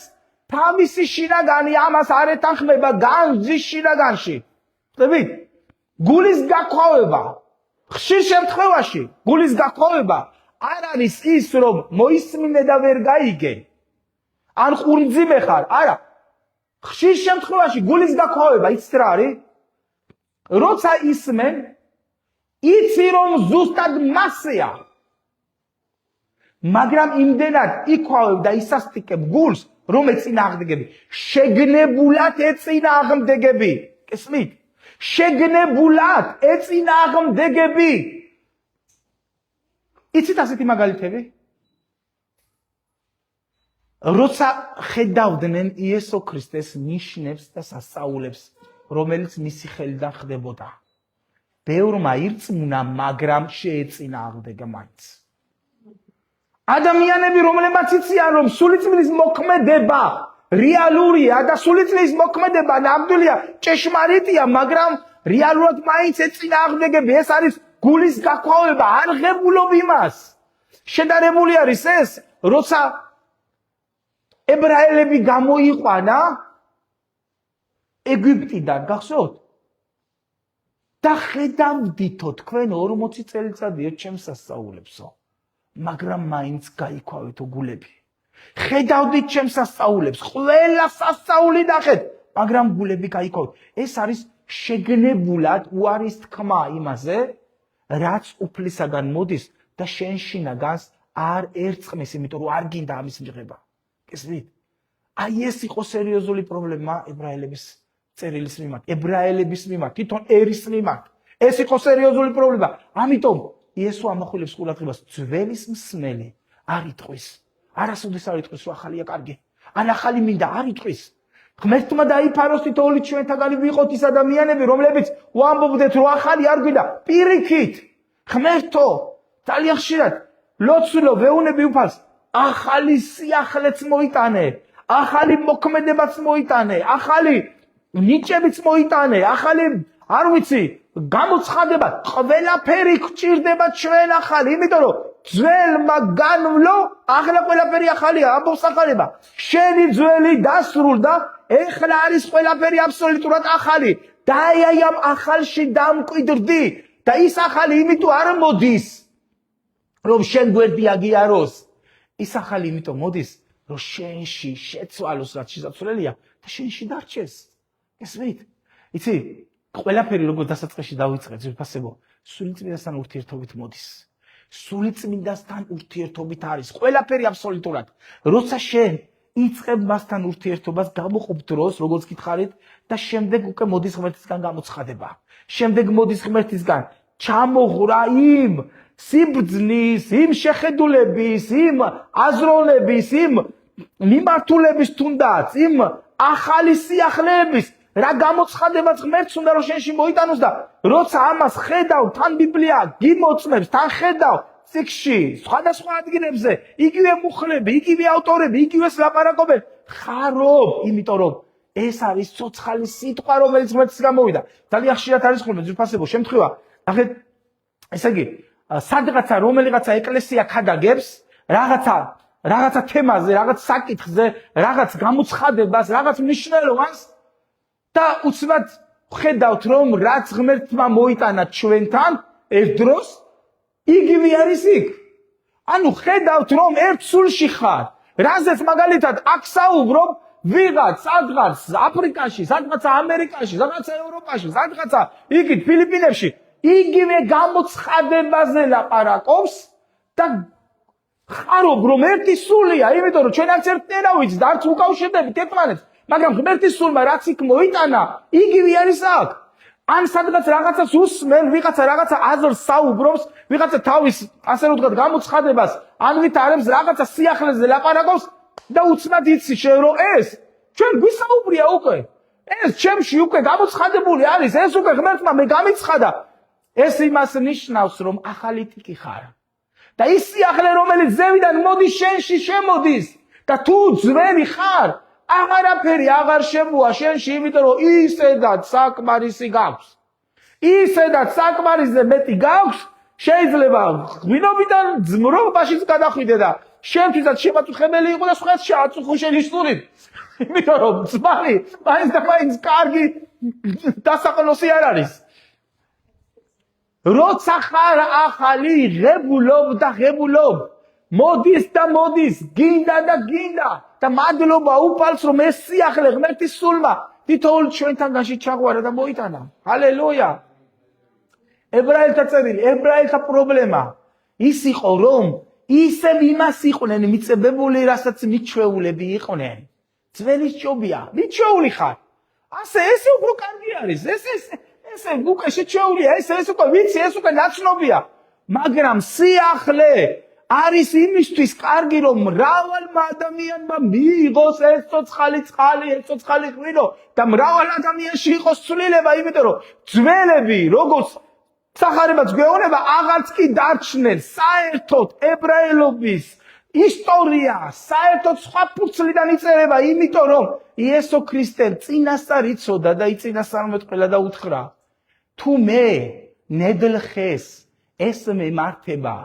[SPEAKER 1] თავისი შინაგანი ამას არ ეთანხმება განძის შინაგანში. ხდებით? გულის გაქვავება, ხშირ შემთხვევაში გულის გაქვავება არ არის ის, რომ მოისმინე და ვერ გაიგე. ან ყურმძიმე ხარ, არა. ხშირ შემთხვევაში გულის გაქვავება იცით რა არის? როცა ისმენ, იცი რომ ზუსტად მასეა. მაგრამ იმდენად იქვავებ და ისასტიკებ გულს, რომ ეწინააღმდეგები. შეგნებულად ეწინააღმდეგები. გესმით? შეგნებულად ეწინააღმდეგები. იცით ასეთი მაგალითები? როცა ხედავდნენ იესო ქრისტეს ნიშნებს და სასწაულებს, რომელიც მისი ხელიდან ხდებოდა. ბევრმა ირწმუნა, მაგრამ შეეწინააღმდეგა მაინც. ადამიანები, რომლებმაც იციან, რომ სულიწმილის მოქმედება რეალურია და სულიწმილის მოქმედება ნამდვილია, ჭეშმარიტია, მაგრამ რეალურად მაინც ეწინააღმდეგები. ეს არის გულის გაქვავება, არ ღებულობ იმას. შედარებული არის ეს, როცა ებრაელები გამოიყვანა ეგვიპტიდან, გახსოვთ? და ხედავდითო თქვენ 40 წელიწადია ჩემს სასწაულებსო. მაგრამ მაინც გაიქვავითო გულები. ხედავდით ჩემს სასწაულებს, ყველა სასწაული ნახეთ, მაგრამ გულები გაიქვავით. ეს არის შეგნებულად უარის თქმა იმაზე, რაც უფლისაგან მოდის და შენ შინაგანს არ ერწყმის, იმიტომ რომ არ გინდა ამის მიღება. გესმით? აი ეს იყო სერიოზული პრობლემა ებრაელების წერილის მიმართ, ებრაელების მიმართ, თვითონ ერის მიმართ. ეს იყო სერიოზული პრობლემა. ამიტომ იესო ამახვილებს ყურადღებას, ძველის მსმელი არ იტყვის. არასოდეს არ იტყვის, რომ ახალია კარგი. ან ახალი მინდა, არ იტყვის. ღმერთმა დაიფაროს თითოეული ჩვენთაგანი ვიყოთ ის ადამიანები, რომლებიც ვამბობდეთ, რომ ახალი არ გვინდა. პირიქით, ღმერთო, ძალიან ხშირად ლოცულობ, ვეუბნები უფალს, ახალი სიახლეც მოიტანე, ახალი მოქმედებაც მოიტანე, ახალი ნიჭებიც მოიტანე, ახალი, არ ვიცი, გამოცხადება, ყველაფერი გჭირდება ჩვენ ახალი, იმიტომ რომ ძველმა განვლო, ახლა ყველაფერი ახალია, ამბობს ახალება. შენი ძველი დასრულდა, ეხლა არის ყველაფერი აბსოლუტურად ახალი. და აი ამ ახალში დამკვიდრდი და ის ახალი იმიტომ არ მოდის, რომ შენ გვერდი აგიაროს. ის ახალი იმიტომ მოდის, რომ შენში შეცვალოს, რაც შესაძლებელია და შენში დარჩეს. გესმით? იცი, ყველაფერი როგორც დასაწყისში დავიწყეთ, ძვირფასებო, სულიწმიდასთან ურთიერთობით მოდის. სულიწმინდასთან ურთიერთობით არის ყველაფერი აბსოლუტურად. როცა შენ იწყებ მასთან ურთიერთობას, გამოყოფ დროს, როგორც გითხარით, და შემდეგ უკვე მოდის ღმერთისგან გამოცხადება. შემდეგ მოდის ღმერთისგან ჩამოღრა იმ სიბრძნის, იმ შეხედულების, იმ აზროვნების, იმ მიმართულების თუნდაც, იმ ახალი სიახლეების, რა გამოცხადებაც ღმერთს უნდა რომ შენში მოიტანოს და როცა ამას ხედავ, თან ბიბლია გიმოწმებს, თან ხედავ წიგნში, სხვადასხვა ადგილებზე, იგივე მუხლები, იგივე ავტორები, იგივეს ლაპარაკობენ, ხარობ, იმიტომ რომ ეს არის ცოცხალი სიტყვა, რომელიც ღმერთის გამოვიდა. ძალიან ხშირად არის ხოლმე ძვირფასებო შემთხვევა. ნახეთ, ესე იგი, სადღაცა რომელიღაცა ეკლესია ქადაგებს რაღაცა თემაზე, რაღაც საკითხზე, რაღაც გამოცხადებას, რაღაც მნიშვნელოვანს და უცბად ხედავთ, რომ რაც ღმერთმა მოიტანა ჩვენთან ერთ დროს, იგივე არის იქ. ანუ ხედავთ, რომ ერთ სულში ხარ. რაზეც მაგალითად აქ საუბრობ, ვიღაც სადღაც აფრიკაში, სადღაც ამერიკაში, სადღაც ევროპაში, სადღაც იქით ფილიპინებში, იგივე გამოცხადებაზე ლაპარაკობს და ხარობ, რომ ერთი სულია, იმიტომ რომ ჩვენ არც ერთნაირად ვიცით და არც უკავშირდებით ერთმანეთს, მაგრამ ღმერთის სულმა რაც იქ მოიტანა, იგივე არის აქ. ან სადღაც რაღაცას უსმენ, ვიღაცა რაღაცა აზრს საუბრობს, ვიღაცა თავის ასე რომ ვთქვათ გამოცხადებას ან ვითარებს რაღაცა სიახლეზე ლაპარაკობს და უცბად იცი შენ რომ ეს ჩვენ გვისაუბრია უკვე. ეს ჩემში უკვე გამოცხადებული არის, ეს უკვე ღმერთმა მე გამიცხადა. ეს იმას ნიშნავს, რომ ახალი ტიკი ხარ. და ის სიახლე, რომელიც ზევიდან მოდის, შენში შემოდის. და თუ ძველი ხარ, აღარაფერი აღარ შემოა შენში, იმიტომ რომ ისედაც საკმარისი გაქვს. ისედაც საკმარისზე მეტი გაქვს, შეიძლება ღვინობიდან ძმრობაშიც გადახვიდე და შენთვისაც შემაწუხებელი იყო და სხვას შეაწუხო შენი სულით. იმიტომ რომ ძმარი მაინც და მაინც კარგი დასაყრდნოსი არ არის. როცა ხარ ახალი, ღებულობ და ღებულობ. მოდის და მოდის, გინდა და გინდა და მადლობა უფალს რომ ეს სიახლე ღმერთის სულმა თითოეულ ჩვენთანგანში ჩაღვარა და მოიტანა. ჰალელუია. ებრაელთა წერილი, ებრაელთა პრობლემა ის იყო რომ ისევ იმას იყვნენ მიწებებული, რასაც მიჩვეულები იყვნენ. ძველის ჯობია, მიჩვეული ხარ. ასე ესე უფრო კარგი არის. ესე უკვე შეჩვეულია, ეს უკვე ვიცი, ეს უკვე ნაცნობია. მაგრამ სიახლე არის იმისთვის კარგი, რომ მრავალმა ადამიანმა მიიღოს ეს ცოცხალი წყალი, ეს ცოცხალი ღვინო და მრავალ ადამიანში იყოს ცვლილება, იმიტომ რომ ძველები, როგორც სახარებაც გვეუბნება, აღარც კი დარჩნენ საერთოდ ებრაელობის ისტორია, საერთოდ სხვა ფურცლიდან იწერება, იმიტომ რომ იესო ქრისტემ წინასწარ იცოდა და იწინასწარმეტყველა და უთხრა, თუ მე ნედლ ხეს ეს მემართება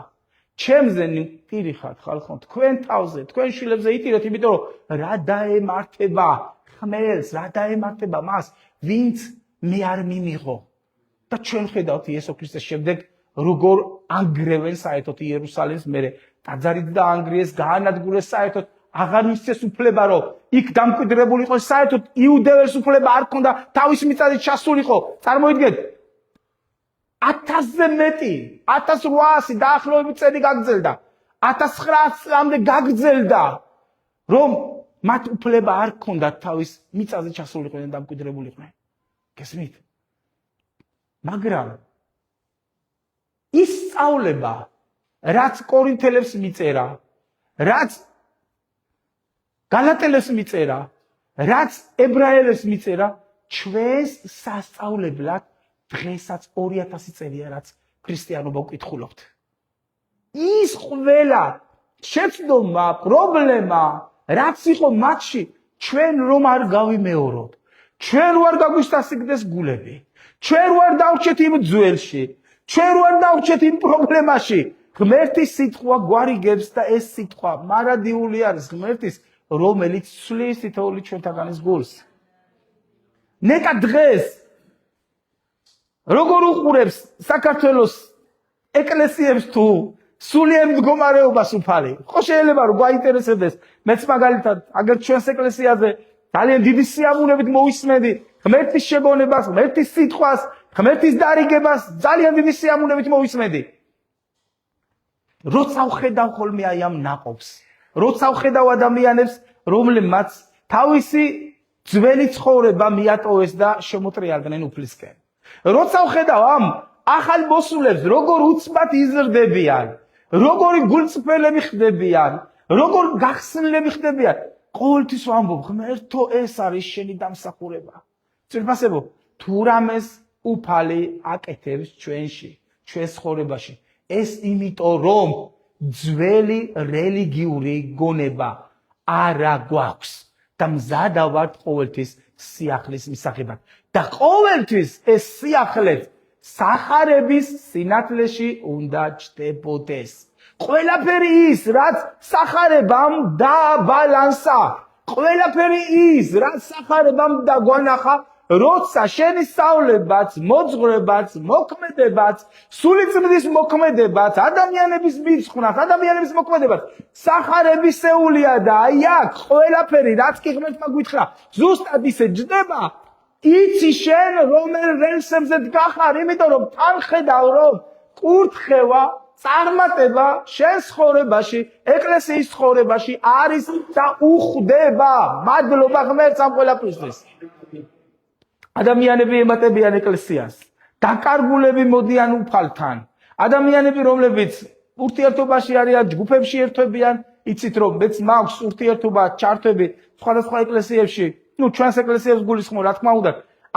[SPEAKER 1] ჩემზე ნიტირიხათ ხალხო, თქვენ თავზე, თქვენ შვილებზე იტირეთ, იმიტომ რომ რა დაემართება ხმელს, რა დაემართება მას, ვინც მე არ მიმიღო. და ჩვენ ხედავთ იესო ქრისტეს შემდეგ, როგორ ანგრევენ საერთოდ იერუსალიმს, მერე ტაძარით დაანგრიეს, გაანადგურეს საერთოდ, აღარ მისცეს უფლება, რომ იქ დამკვიდრებული იყოს, საერთოდ იუდეველს უფლება არ ქონდა თავის მიწაზე ჩასულიყო. წარმოიდგინეთ, 1000-ზე მეტი, 1800 დაახლოებით წელი გაგრძელდა. 1900 წლამდე გაგრძელდა, რომ მათ უფლება არ ქონდათ თავის მიწაზე ჩასულიყვნენ და დამკვიდრებულიყვნენ. გესმით? მაგრამ ის სწავლება, რაც კორინთელებს მიწერა, რაც გალატელებს მიწერა, რაც ებრაელებს მიწერა, ჩვენს სასწავლებლად დღესაც 2000 წელია, რაც ქრისტიანობა ვკითხულობთ. ის ყველა შეცდომა, პრობლემა, რაც იყო მათში, ჩვენ რომ არ გავიმეოროთ. ჩვენ ვარ გაგვისასიკდეს გულები. ჩვენ ვარ დავრჩეთ იმ ძველში. ჩვენ ვარ დავრჩეთ იმ პრობლემაში. ღმერთის სიტყვა გვარიგებს და ეს სიტყვა მარადიული არის ღმერთის, რომელიც ცვლის თითოეული ჩვენთაგანის გულს. ნეტა დღეს როგორ უყურებს საქართველოს ეკლესიებს თუ სულიერ მდგომარეობას უფალი? ხო შეიძლება რომ გაინტერესებდეს. მეც მაგალითად, აგერ ჩვენს ეკლესიაზე ძალიან დიდი სიამოვნებით მოვისმენდი ღმერთის შეგონებას, ღმერთის სიტყვას, ღმერთის დარიგებას, ძალიან დიდი სიამოვნებით მოვისმენდი. როცა ვხედავ ხოლმე აი ამ ნაყოფს, როცა ვხედავ ადამიანებს, რომლებმაც თავისი ძველი ცხოვრება მიატოვეს და შემოტრიალდნენ უფლისკენ. როცა ვხედავ ამ ახალ მოსულებს, როგორ უცბად იზრდებიან, როგორი გულწრფელები ხდებიან, როგორ გახსნილები ხდებიან, ყოველთვის ვამბობ, ღმერთო, ეს არის შენი დამსახურება. ძვირფასებო, თუ რამეს უფალი აკეთებს ჩვენში, ჩვენს ცხოვრებაში, ეს იმიტომ, რომ ძველი რელიგიური გონება არა გვაქვს და მზადა ვართ ყოველთვის სიახლის მისაღებად. და ყოველთვის ეს სიახლეც სახარების სინათლეში უნდა ჩდებოდეს. ყველაფერი ის, რაც სახარებამ დააბალანსა, ყველაფერი ის, რაც სახარებამ დაგვანახა, როცა შენი სწავლებაც, მოძღვრებაც, მოქმედებაც, სულიწმიდის მოქმედებაც, ადამიანების მიწხრაც, ადამიანების მოქმედებაც, სახარებისეულია და აი აქ ყველაფერი, რაც კი ღმერთმა გითხრა, ზუსტად ისე ჯდება, იცი შენ რომელ რელსებზე დგახარ, იმიტომ რომ თან ხედავ, რომ კურთხევა, წარმატება შენ ცხოვრებაში, ეკლესიის ცხოვრებაში არის და უხდება. მადლობა ღმერთს ამ ყველაფრისთვის. ადამიანები ემატებიან ეკლესიას, დაკარგულები მოდიან უფალთან. ადამიანები, რომლებიც ურთიერთობაში არიან, ჯგუფებში ერთვებიან, იცით რომ მეც მაქვს ურთიერთობა, ჩართვები სხვადასხვა ეკლესიებში, ჩვენს ეკლესიებს გულისხმობ, რა თქმა უნდა.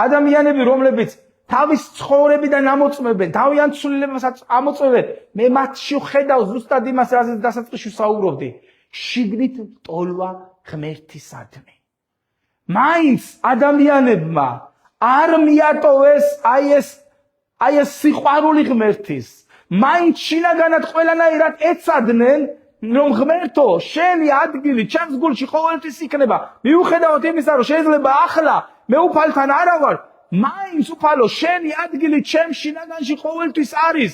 [SPEAKER 1] ადამიანები, რომლებიც თავის ცხოვრებიდან ამოწმებენ, თავიანთ ცვლილებასაც ამოწმებენ, მე მათში ვხედავ ზუსტად იმას, რაზეც დასაწყისში საუბრობდი. შიგნით ტოლვა ღმერთისადმი. მაინც ადამიანებმა არ მიატოვეს აი ეს სიყვარული ღმერთის. მაინც შინაგანად ყველანაირად ეცადნენ, რომ ღმერთო, შენი ადგილი ჩემს გულში ყოველთვის იქნება. მიუხედავად იმისა, რომ შეიძლება ახლა მე უფალთან არა ვარ, მაინც უფალო, შენი ადგილი ჩემს შინაგანში ყოველთვის არის.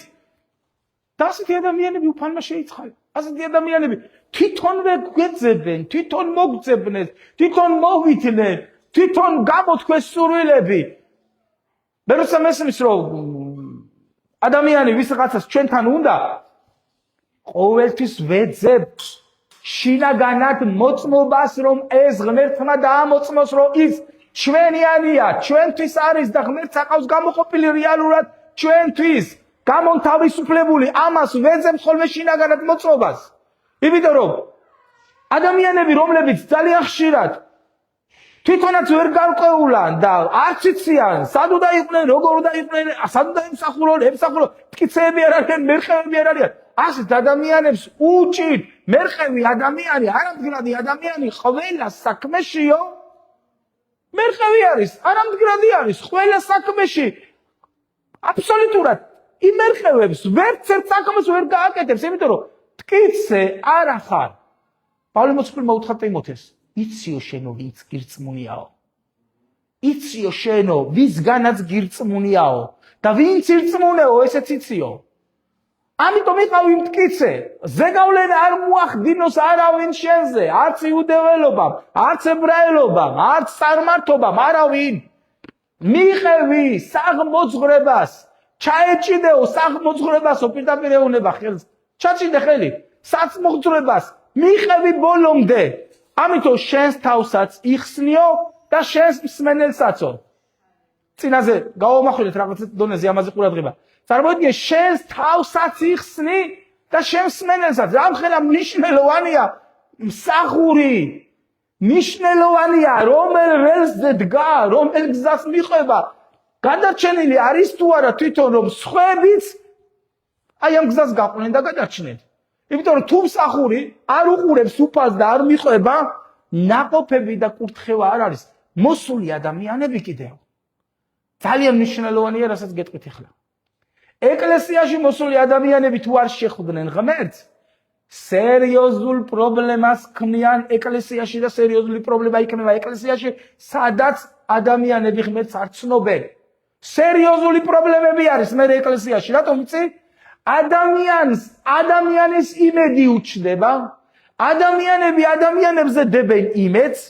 [SPEAKER 1] და ასეთი ადამიანები უფალმა შეიცხალა. ასეთი ადამიანები თვითონვე გვეძებენ, თვითონ მოგძებნეთ, თვითონ მოვითნენ, თვითონ გამოთქვეს სურვილები. მე როცა მესმის, რომ ადამიანი ვისღაცას ჩვენთან უნდა, ყოველთვის ვეძებ შინაგანად მოწმობას, რომ ეს ღმერთმა დაამოწმოს, რომ ის ჩვენიანია, ჩვენთვის არის და ღმერთს აყავს გამოყოფილი რეალურად ჩვენთვის, გამონთავისუფლებული. ამას ვეძებ ხოლმე შინაგანად მოწმობას. იმიტომ რომ ადამიანები, რომლებიც ძალიან ხშირად თვითონაც ვერ გარკვეულან და არც იციან, სად უნდა იყვნენ, როგორ უნდა იყვნენ, სად უნდა ემსახურონ, მტკიცეები არ არიან, მერყევები არ არიან. ასეთ ადამიანებს უჭირთ მერყევი ადამიანი, არამდგრადი ადამიანი ყველა საქმეშიო მერყევი არის, არამდგრადი არის ყველა საქმეში. აბსოლუტურად იმერყევებს ვერც ერთ საქმეს ვერ გააკეთებს, იმიტომ რომ მტკიცე არ ახარ. პავლე მოციქულმა უთხრა ტიმოთეს, იციო შენო ვინც გირწმუნიაო. იციო შენო ვისგანაც გირწმუნიაო და ვინც ირწმუნეო, ესეც იციო. ამიტომ იყავი მტკიცე, ზეგავლენა არ მოახდინოს არავინ შენზე, არც იუდეველობამ, არც ებრაელობამ, არც წარმართობამ, არავინ. მიყევი საღმოძღვრებას, ჩაეჭიდეო საღმოძღვრებასო, პირდაპირ ეუნება ხელს, ჩაჭიდე ხელი, საწმოძღვრებას, მიყევი ბოლომდე. ამიტომ შენს თავსაც იხსნიო და შენს მსმენელსაცო. წინაზე გავამახვილეთ რაღაც დონეზე ამაზე ყურადღება. წარმოიდგინე, შენს თავსაც იხსნი და შენს მსმენელსაც. ამხელა მნიშვნელოვანია მსახური, მნიშვნელოვანია რომელ რელსზე დგა, რომელ გზას მიყვება. გადარჩენილი არის თუ არა თვითონ, რომ სხვაებიც აი ამ გზას გაყვნენ და გადარჩნენ. იმიტომ რომ თუ მსახური არ უყურებს უფალს და არ მიყვება, ნაყოფები და კურთხევა არ არის. მოსული ადამიანები კიდევ. ძალიან მნიშვნელოვანია, რასაც გეტყვით ახლა. ეკლესიაში მოსული ადამიანები თუ არ შეხვდნენ ღმერთს, სერიოზულ პრობლემას ქმნიან ეკლესიაში და სერიოზული პრობლემა იქნება ეკლესიაში, სადაც ადამიანები ღმერთს არ ცნობენ. სერიოზული პრობლემები არის მე ეკლესიაში, რატომ იცი? ადამიანის იმედი უჩნდება, ადამიანები ადამიანებზე დებენ იმედს,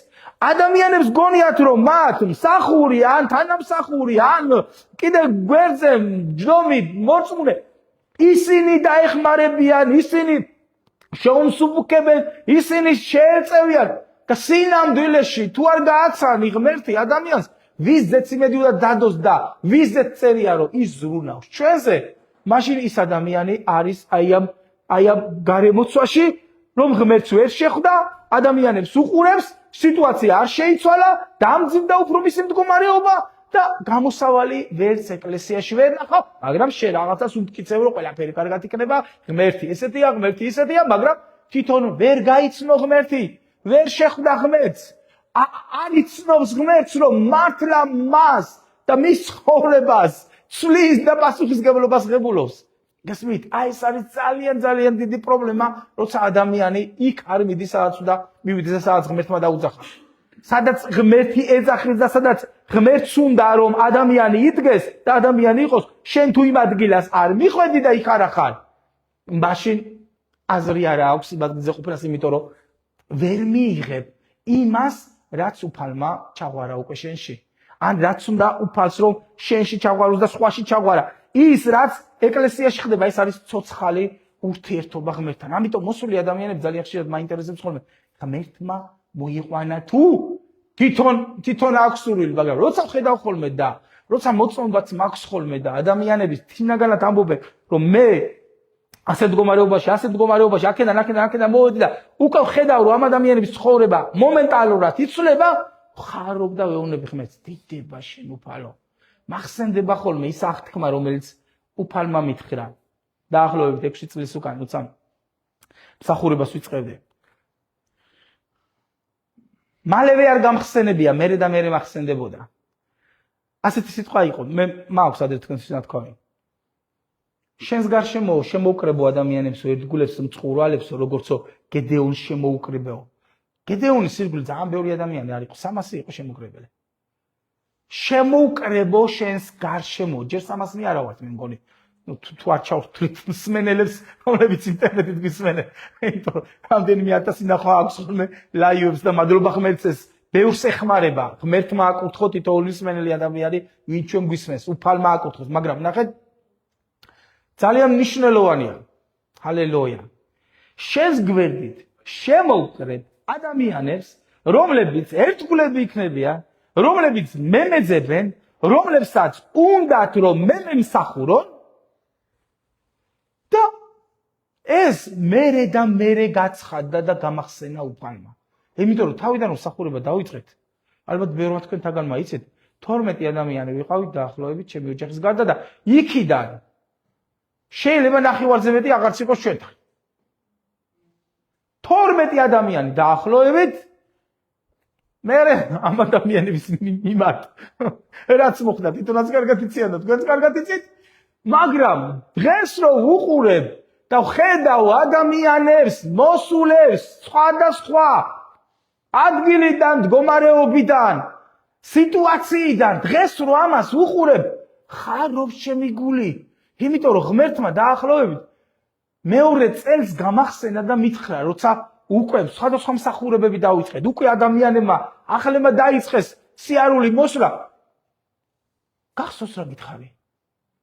[SPEAKER 1] ადამიანებს გონიათ, რომ მათ მსახური ან თანამსახური ან კიდე გვერდზე ჯდომით მორწმუნე ისინი დაეხმარებიან, ისინი შეუმსუბუქებენ, ისინი შეერწევიან და სინამდვილეში თუ არ გააცანი ღმერთი ადამიანს, ვიზეც იმედი უნდა დადოს და ვიზეც წერია რომ ის ზრუნავს ჩვენზე, მაშინ ის ადამიანი არის აი ამ გარემოცვაში, რომ ღმერთს ვერ შეხვდა, ადამიანებს უყურებს, სიტუაცია არ შეიცვალა, დამძიმდა უფრო მისი მდგომარეობა და გამოსავალი ვერც ეკლესიაში ვერ ნახავ, მაგრამ შენ რაღაცას უმტკიცებ რომ ყველაფერი კარგად იქნება, ღმერთი ესეთია, ღმერთი ისეთია, მაგრამ თვითონ ვერ გაიცნო ღმერთი, ვერ შეხვდა ღმერთს. არ იცნობს ღმერთს რომ მართლა მას და მის ცხოვრებას ცვლის და პასუხისმგებლობას ღებულობს. გასმით, აი ეს არის ძალიან დიდი პრობლემა, როცა ადამიანი იქ არ მიდის, სადაც უნდა მივიდეს და სადაც ღმერთმა დაუძახა. სადაც ღმერთი ეძახის და სადაც ღმერთს უნდა რომ ადამიანი იდგეს და ადამიანი იყოს, შენ თუ იმ ადგილას არ მიხვედი და იქ არ ახარ, მაშინ აზრი არ აქვს იმ ადგილზე ყოფნას, იმიტომ რომ ვერ მიიღებ იმას, რაც უფალმა ჩაღვარა უკვე შენში. ან რაც უნდა უფალს რომ შენში ჩაღვაროს და სხვაში ჩაღვარა. ის რაც ეკლესიაში ხდება, ეს არის ცოცხალი ურთიერთობა ღმერთთან. ამიტომ მოსული ადამიანები ძალიან ხშირად მაინტერესებს ხოლმე, ღმერთმა მოიყვანა თუ თვითონ აქვს სურვილი, მაგრამ როცა ხედავ ხოლმე და როცა მოწონვაც მაქვს ხოლმე და ადამიანების თინაგანად ამბობენ, რომ მე ასეთ მდგომარეობაში, აქედან მოვედი და უკვე ხედავ, რომ ამ ადამიანების ცხოვრება მომენტალურად იცვლება, ხარობ და ვეუბნები ღმერთს, დიდება შენ უფალო. მახსენდება ხოლმე ის აღთქმა, რომელიც უფალმა მითხრა. დაახლოებით 6 წლის უკან, როცა მსახურებას ვიწყებდი. მალევე არ გამხსენებია, მერე და მერე მახსენდებოდა. ასეთი სიტყვა იყო, მე მაქვს ადრე თქვენს ნათქვამი. შენს გარშემო შემოუკრებო ადამიანებს, ერთგულებს, მწყურვალებს, როგორცო გედეონს შემოუკრებეო. გედეონის ირგვლივ ძალიან ბევრი ადამიანი არ იყო, 300 იყო შემოკრებელი. შემოუკრებო შენს გარშემო, ჯერ 300 არა ვართ მე მგონი. თუ არ ჩავთვლით მსმენელებს, რომლებიც ინტერნეტით გვისმენენ, იმიტომ რამდენიმე ათასი ნახვა აქვს ხოლმე ლაივებს და მადლობა ღმერთს, ბევრს ეხმარება. ღმერთმა აკურთხო თითოეული მსმენელი ადამიანი, ვინ ჩვენ გვისმენს, უფალმა აკურთხოს, მაგრამ ნახეთ, ძალიან მნიშვნელოვანია. ჰალელუია. შენს გვერდით შემოუკრებ ადამიანებს, რომლებიც ერთგულები იქნებიან, რომლებიც მემეძებენ, რომლებსაც უნდათ რომ მემსახურონ და ეს მერე და მერე გაცხადდა და გამახსენა უფალმა. იმიტომ რომ თავიდან რომ მსახურება დავიწყეთ, ალბათ ბევრმა თქვენთაგანმა იცით, 12 ადამიანი ვიყავით დაახლოებით ჩემი ოჯახის გარდა და იქიდან შეიძლება ნახევარზე მეტი აღარც იყოს ჩვენთან. 12 ადამიანი დაახლოებით მერე ამ ადამიანების მიმართ რაც მოხდა, თვითონაც კარგად იციან და თქვენც კარგად იცით, მაგრამ დღეს რომ უყურებ და ხედავ ადამიანებს, მოსულებს, სხვადასხვა ადგილიდან, მდგომარეობიდან, სიტუაციიდან, დღეს რომ ამას უყურებ, ხარობს ჩემი გული. იმიტომ რომ ღმერთმა დაახლოებით მეორე წელს გამახსენა და მითხრა, როცა უკვე სხვადასხვა მსახურებები დავიწყეთ, უკვე ადამიანებმა ახლებმა დაიწყეს სიარული მოსვლა. გახსოვს რა გითხარი?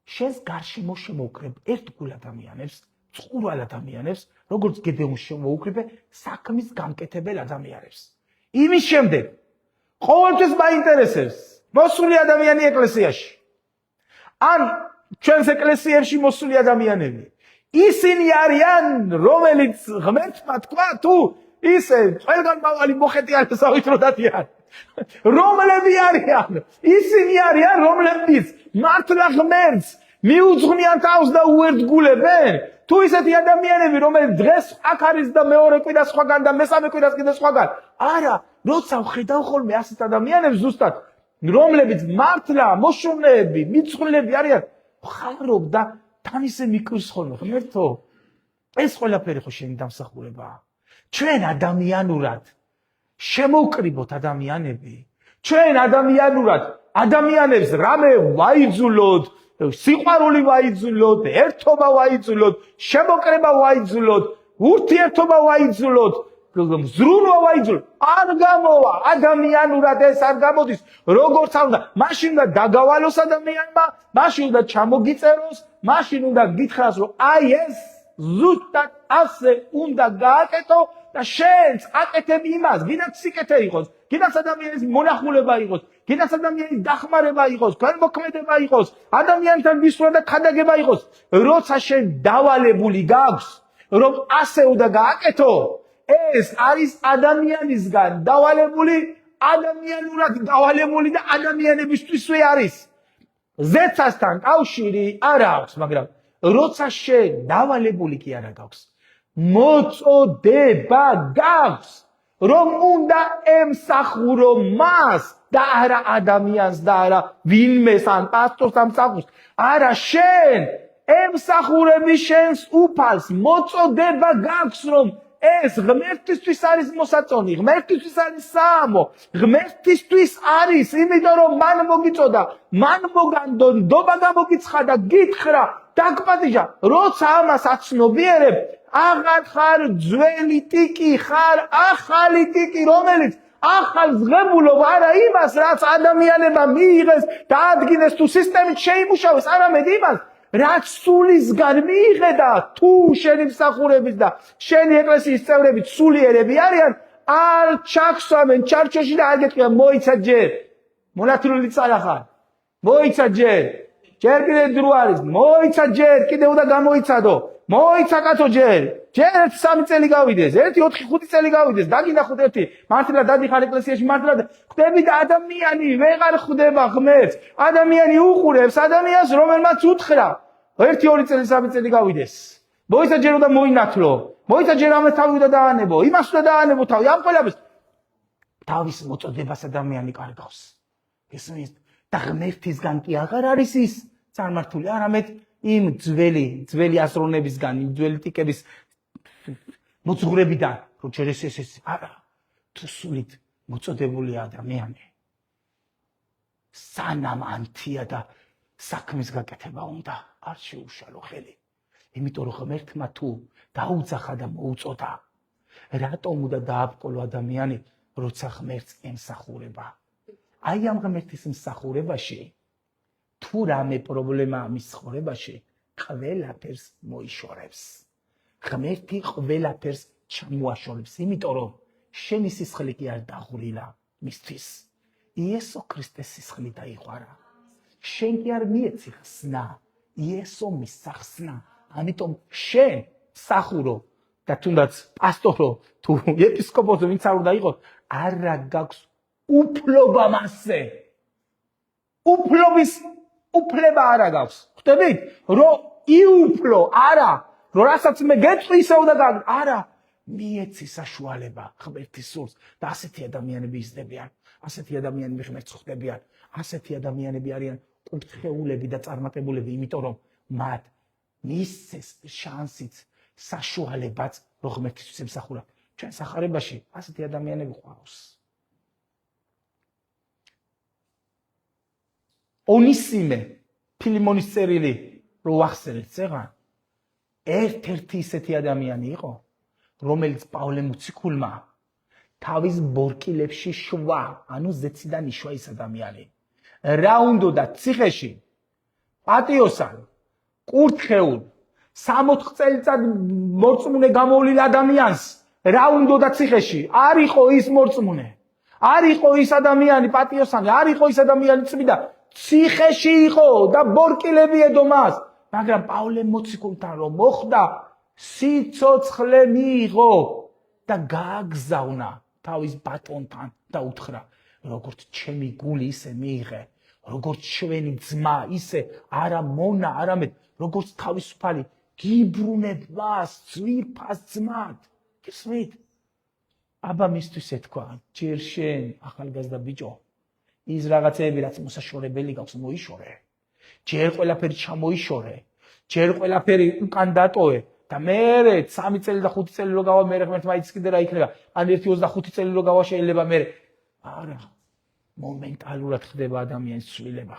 [SPEAKER 1] შენს გარშემო შემოუკრებ ერთგულ ადამიანებს, წყურვალ ადამიანებს, როგორც გედეონს შემოუკრებე საქმის გამკეთებელ ადამიანებს. იმის შემდეგ ყოველთვის მაინტერესებს მოსული ადამიანი ეკლესიაში. ან ჩვენს ეკლესიებში მოსული ადამიანები. ისინი არიან, რომელიც ღმერთმა თქვა, თუ ისე ყველგან მავალი მოხეტიალესავით რო დადიან. რომლები არიან? ისინი არიან, რომლებიც მართლა ღმერთს მიუძღვნიან თავს და უერთგულებენ. თუ ისეთი ადამიანები, რომელიც დღეს აქ არის და მეორე კვირას სხვაგან და მესამე კვირას კიდე სხვაგან. არა, როცა ვხედავ ხოლმე ასეთ ადამიანებს ზუსტად, რომლებიც მართლა მოშოვნეები, მიძღვნილები არიან, ხარობ და თან ისე მიკვირს ხოლმე, ღმერთო, ეს ყველაფერი ხო შენი დამსახურებაა. ჩვენ ადამიანურად შემოვკრიბოთ ადამიანები. ჩვენ ადამიანურად ადამიანებს რამე ვაიძულოთ, სიყვარული ვაიძულოთ, ერთობა ვაიძულოთ, შემოკრება ვაიძულოთ, ურთიერთობა ვაიძულოთ, ზრუნვა ვაიძულოთ. არ გამოვა ადამიანურად ეს არ გამოდის, როგორც არ უნდა. მაშინ უნდა დაგავალოს ადამიანმა, მაშინ უნდა ჩამოგიწეროს მაშინ უნდა გითხრას, რომ აი ეს ზუსტად ასე უნდა გააკეთო და შენც აკეთებ იმას, გინდათ სიკეთე იყოს, გინდათ ადამიანის მონახულება იყოს, გინდათ ადამიანის დახმარება იყოს, განმოქმედება იყოს, ადამიანთან მისვლა და ქადაგება იყოს, როცა შენ დავალებული გაქვს, რომ ასე უნდა გააკეთო, ეს არის ადამიანისგან დავალებული, ადამიანურად დავალებული და ადამიანებისთვისვე არის. ზეცასთან კავშირი არ აქვს, მაგრამ როცა შენ დავალებული კი არა გაქვს, მოწოდება გაქვს, რომ უნდა ემსახურო მას და არა ადამიანს და არა ვინმეს ან პასტორს ამსახურს, არა შენ ემსახურები შენს უფალს, მოწოდება გაქვს, რომ ეს ღმერთისთვის არის მოსაწონი, ღმერთისთვის არის საამო, ღმერთისთვის არის, იმიტომ რომ მან მოგიწოდა, მან მოგანდო, ნდობა გამოგიცხადა, გითხრა, დაგპატიჟა, როცა ამას აცნობიერებ, აღარ ხარ ძველი ტიკი, ხარ ახალი ტიკი, რომელიც ახალ ზღებულობ არა იმას, რაც ადამიანებმა მიიღეს, დაადგინეს თუ სისტემით შეიმუშავეს, არამედ იმას, რაც სულისგან მიიღედა, თუ შენი მსახურების და შენი ეკლესიის წევრები სულიერები არიან, არ ჩაქვსვამენ ჩარჩოში და არ გეტყვიან, მოიცა ჯერ, მონათლული წალა ხარ, მოიცა ჯერ, ჯერ კიდევ დრო არის, მოიცა ჯერ, კიდევ უნდა გამოიცადო, მოიცა კაცო ჯერ, ჯერ 1-3 წელი გავიდეს, 1-4-5 წელი გავიდეს, დაგინახოთ ერთი, მართლა დადიხარ ეკლესიაში, მართლა ხვდები და ადამიანი ვეღარ ხვდება ღმერთს, ადამიანი უყურებს ადამიანს, რომელმაც უთხრა, 1-2 წელი 3 წელი გავიდეს, მოიცა ჯერ უნდა მოინათლო, მოიცა ჯერ ამას თავი უნდა დაანებო, იმას უნდა დაანებო თავი, ამ ყველაფერს თავის მოწოდებას ადამიანი კარგავს, ესმის და ღმერთისგან კი აღარ არის ის წარმართული, არამედ იმ ძველი აზროვნებისგან, იმ ძველი ტიკების მოძღვრებიდან, რომ ჯერ ეს არა, თუ სულით მოწოდებული ადამიანი, სანამ ანთია და საქმის გაკეთება უნდა, არ შეუშალო ხელი. იმიტომ რომ ღმერთმა თუ დაუძახა და მოუწოდა, რატომ უნდა დააბკოლო ადამიანი, როცა ღმერთს ემსახურება. აი ამ ღმერთის მსახურებაში, თუ რამე პრობლემაა მის ცხოვრებაში, ყველაფერს მოიშორებს. ღმერთი ყველაფერს ჩამოაშორებს, იმიტომ რომ შენი სისხლი კი არ დაღვრილა მისთვის. იესო ქრისტეს სისხლი დაიღვარა. შენ კი არ მიეცი ხსნა, იესო მისცა ხსნა. ამიტომ შენ მსახურო და თუნდაც პასტორო თუ ეპისკოპოსო ვინც არ უნდა იყოს, არა გაქვს უფლობა მასზე. უფლობის უფლება არა გაქვს. ხვდებით? რომ იუფლო, არა, რომ რასაც მე გეტყვი ისე უნდა გააკეთო, არა, მიეცი საშუალება ღმერთის სულს და ასეთი ადამიანები იზრდებიან, ასეთი ადამიანები ღმერთს ხვდებიან, ასეთი ადამიანები არიან კურთხეულები და წარმატებულები, იმიტომ რომ მათ მისცეს შანსიც, საშუალებაც, რომ ღმერთისთვის ემსახურა. ჩვენ სახარებაში ასეთი ადამიანები ყავს. ონისიმე ფილიმონის წერილი რო ვახსენეთ წეღან, ერთ-ერთი ისეთი ადამიანი იყო, რომელიც პავლე მოციქულმა თავის ბორკილებში შვა, ანუ ზეციდან იშვა ის ადამიანი. რა უნდოდა ციხეში პატიოსან, კურთხეულ, 60 წელიწად მორწმუნე გამოვლილ ადამიანს, რა უნდოდა ციხეში? არ იყო ის მორწმუნე, არ იყო ის ადამიანი პატიოსანი, არ იყო ის ადამიანი წმიდა, ციხეში იყო და ბორკილები ედო მას. მაგრამ პავლე მოციქულთან რომ მოხდა, სიცოცხლე მიიღო და გააგზავნა თავის ბატონთან და უთხრა, როგორც ჩემი გული ისე მიიღე, როგორც ჩვენი ძმა ისე არა მონა, არამედ როგორც თავისუფალი გიბრუნებ მას, ძვირფას ძმად. გესმით? აბა მისთვის ეთქვა, ჯერ შენ ახალგაზრდა ბიჭო, ის რაღაცეები რაც მოსაშორებელი გაქვს მოიშორე. ჯერ ყველაფერი ჩამოიშორე, ჯერ ყველაფერი უკან დატოვე და მერე 3 წელი და 5 წელი რო გავა, მერე ღმერთმა იცის კიდე რა იქნება. ან 1-25 წელი რო გავა შეიძლება მერე. არა, მომენტალურად ხდება ადამიანის ცვლილება.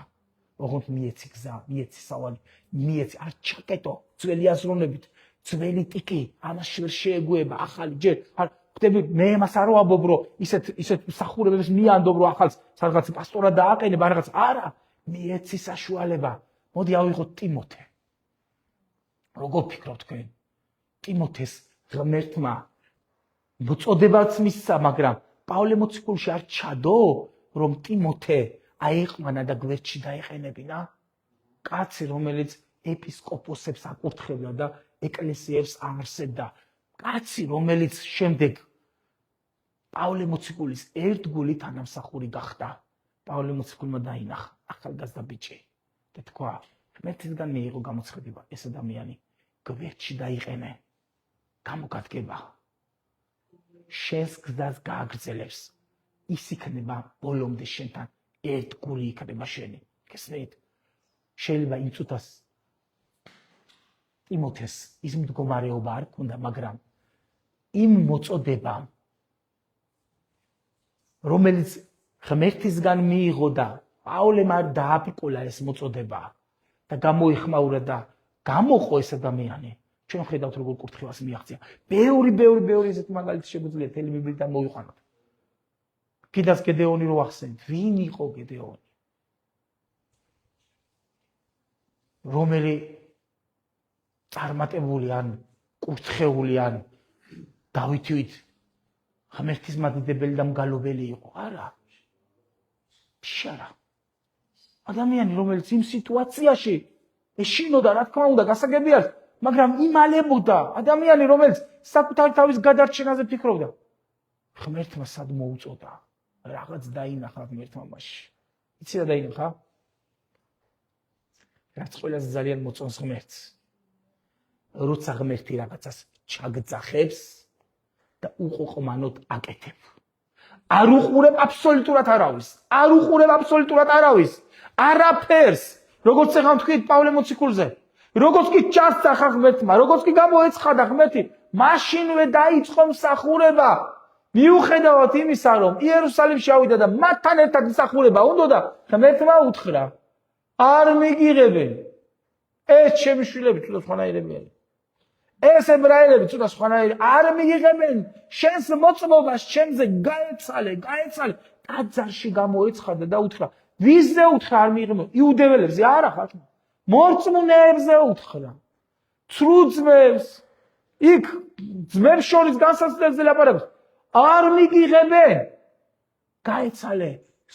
[SPEAKER 1] ოღონდ მიეცი გზა, მიეცი სავალი, მიეცი არ ჩაკეტო ძველი აზროვნებით, ძველი ტიკი, ამას ვერ შეეგუება ახალი ჯერ. არ ხდები მე მას არ ვაბობრო, ისეთ მსახურებებს მიანდობ რო ახალს სადღაც პასტორად დააყენებ, რაღაც არა, მიეცი საშუალება. მოდი ავიღოთ ტიმოთე. როგორ ფიქრობთ თქვენ? ტიმოთეს ღმერთმა მოწოდებაც მისცა, მაგრამ პავლე მოციქულში არ ჩადო, რომ ტიმოთე აეყვანა და გვერდში დაეყენებინა? კაცი, რომელიც ეპისკოპოსებს აკურთხებდა და ეკლესიებს აარსებდა, კაცი, რომელიც შემდეგ პავლე მოციქულის ერთგული თანამსახური გახდა. პავლე მოციქულმა დაინახა ახალგაზრდა ბიჭი და თქვა, ღმერთისგან მიიღო გამოცხადება, ეს ადამიანი გვერდში დაიყენე, გამოგადგება. შენს გზას გააგრძელებს, ის იქნება ბოლომდე შენთან ერთგული იქნება შენი. გესმით? შეიძლება იმ წუთას ტიმოთეს ის მდგომარეობა არ ქონდა, მაგრამ იმ მოწოდებამ, რომელიც ღმერთისგან მიიღო და პავლემ არ დააბრკოლა ეს მოწოდება და გამოიხმაურა და გამოყო ეს ადამიანი. ჩვენ ხედავთ როგორ კურთხევას მიაღწია. ბევრი ესეთი მაგალითი შეგვიძლია თელი ბიბლიიდან მოვიყვანოთ. კიდას გედეონი რო ახსენეთ, ვინ იყო გედეონი? რომელი წარმატებული ან კურთხეული ან დავითივით ღმერთის მადიდებელი და მგალობელი იყო? არა. შარა. ადამიანი, რომელიც იმ სიტუაციაში ეშინოდა, რა თქმა უნდა, გასაგები არის, მაგრამ იმალებოდა. ადამიანი, რომელიც საკუთარი თავის გადარჩენაზე ფიქრობდა. ღმერთმა სად მოუწოდა? რაღაც დაინახა ღმერთმა მასში. იცი რა დაინახა? რაც ყველაზე ძალიან მოწონს ღმერთს. როცა ღმერთი რაღაცას ჩაგძახებს და უყოყმანოდ აკეთებ. არ უყურებ აბსოლუტურად არავის. არ უყურებ აბსოლუტურად არავის. არაფერს. როგორც ეხლა თქვით პავლე მოციქულზე. როგორც კი ჩასწახა ღმერთმა, როგორც კი გამოეცხადა ღმერთი, მაშინვე დაიწყო მსახურება. მიუხედავად იმისა, რომ იერუსალიმში ავიდა და მათთან ერთად მსახურება უნდოდა, ღმერთმა უთხრა, არ მიგიღებენ. ეს ჩემი შვილები ცოტა სხვანაირებიანი. ეს ებრაელები ცოტა სხვანაირი არ მიგიღებენ. შენს მოწმობას ჩემზე გაეცალე. ტაძარში გამოეცხადა და უთხრა, ვისზე უთხრა არ მიგიღებენ? იუდეველებზე არა ხალხო. მორწმუნეებზე უთხრა. ცრუ ძმებს, იქ ძმებს შორის განსაცდელზე ლაპარაკობს. არ მიგიღებენ. გაეცალე,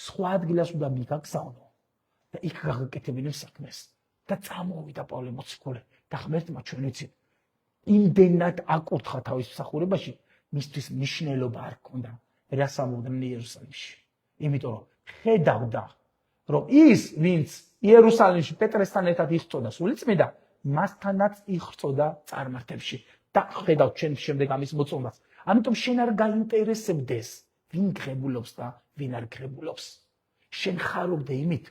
[SPEAKER 1] სხვა ადგილას უნდა მიგაგზავნო და იქ გაგაკეთებინებ საქმეს. და წამოვიდა პავლე მოციქული და ღმერთმა ჩვენ ვიცით, იმდენად აკურთხა თავის მსახურებაში, მისთვის მნიშვნელობა არ ჰქონდა რას ამბობდნენ იერუსალიმში. იმიტომ რომ ხედავდა, რომ ის, ვინც იერუსალიმში პეტრესთან ერთად იხრწოდა სულიწმიდა, მასთანაც იხრწოდა წარმართებში. და ხედავთ ჩვენ შემდეგ ამის მოწმობას. ამიტომ შენ არ გაინტერესებდეს, ვინ ღებულობს და ვინ არ ღებულობს. შენ ხარობდე იმით,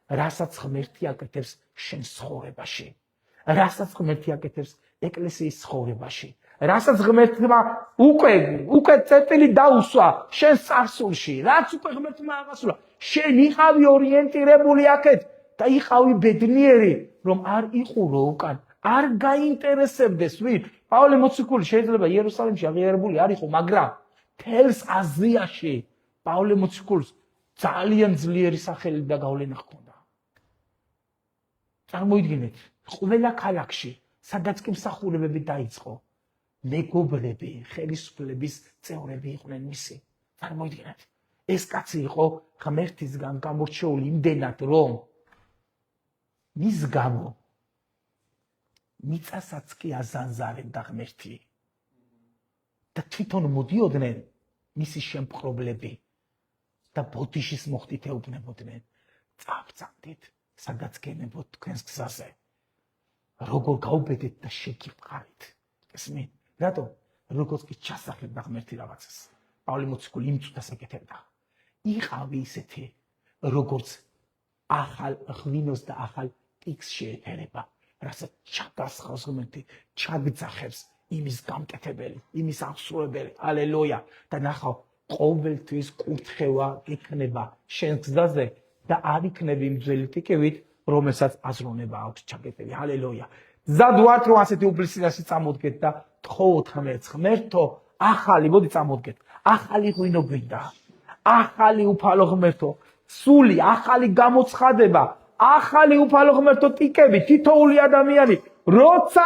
[SPEAKER 1] რასაც ღმერთი აკეთებს შენ ცხოვრებაში. რასაც ღმერთი აკეთებს ეკლესიის ცხოვრებაში. რასაც ღმერთმა უკვე წერტილი დაუსვა შენ წარსულში. რაც უკვე ღმერთმა აღასრულა. შენ იყავი ორიენტირებული აქეთ და იყავი ბედნიერი, რომ არ იყურო უკან. არ გაინტერესებდეს ვინ. პავლე მოციქული შეიძლება იერუსალიმში აღიარებული არ იყო, მაგრამ თელს აზიაში პავლე მოციქულს ძალიან ძლიერი სახელი და გავლენა ჰქონდა. წარმოიდგინეთ, ყველა ქალაქში, სადაც კი მსახურებები დაიწყო, მეგობრები, ხელისუფლების წევრები იყვნენ მისი. წარმოიდგინეთ, ეს კაცი იყო ღმერთისგან გამორჩეული იმდენად, რომ მის გამო მიწასაც კი აზანზარებდა ღმერთი და თვითონ მოდიოდნენ მისი შემპყრობლები და ბოდიშის მოხდით ეუბნებოდნენ, წავწამდით, სადაც გენებოთ თქვენს გზაზე, როგორ გაუბედეთ და შეგიფყარით. გესმით? რატომ? როგორც კი ჩასახებდა ღმერთი რაღაცას. პავლე მოციქული იმ წუთას ეკეთებდა. იყავი ისეთი, როგორც ახალ ღვინოს და ახალ ტიქს შეეფერება, რასაც ჩაგასხავს ღმერთი, ჩაგძახებს იმის გამკეთებელი, იმის აღსრულებელი. ალელუია. და ნახავ, ყოველთვის კურთხევა იქნება შენ გზაზე და არ იქნები იმ ძველი ტიკივით, რომელსაც აზროვნება აქვს ჩაკეტილი. ალელუია. მზად ვართ, რომ ასეთი უფლისწინასი წამოდგეთ და თხოვოთ ღმერთს. ღმერთო, ახალი, მოდი წამოდგეთ. ახალი ღვინო გვინდა. ახალი უფალო ღმერთო, სული, ახალი გამოცხადება, ახალი უფალო ღმერთო ტიკები, თითოეული ადამიანი, როცა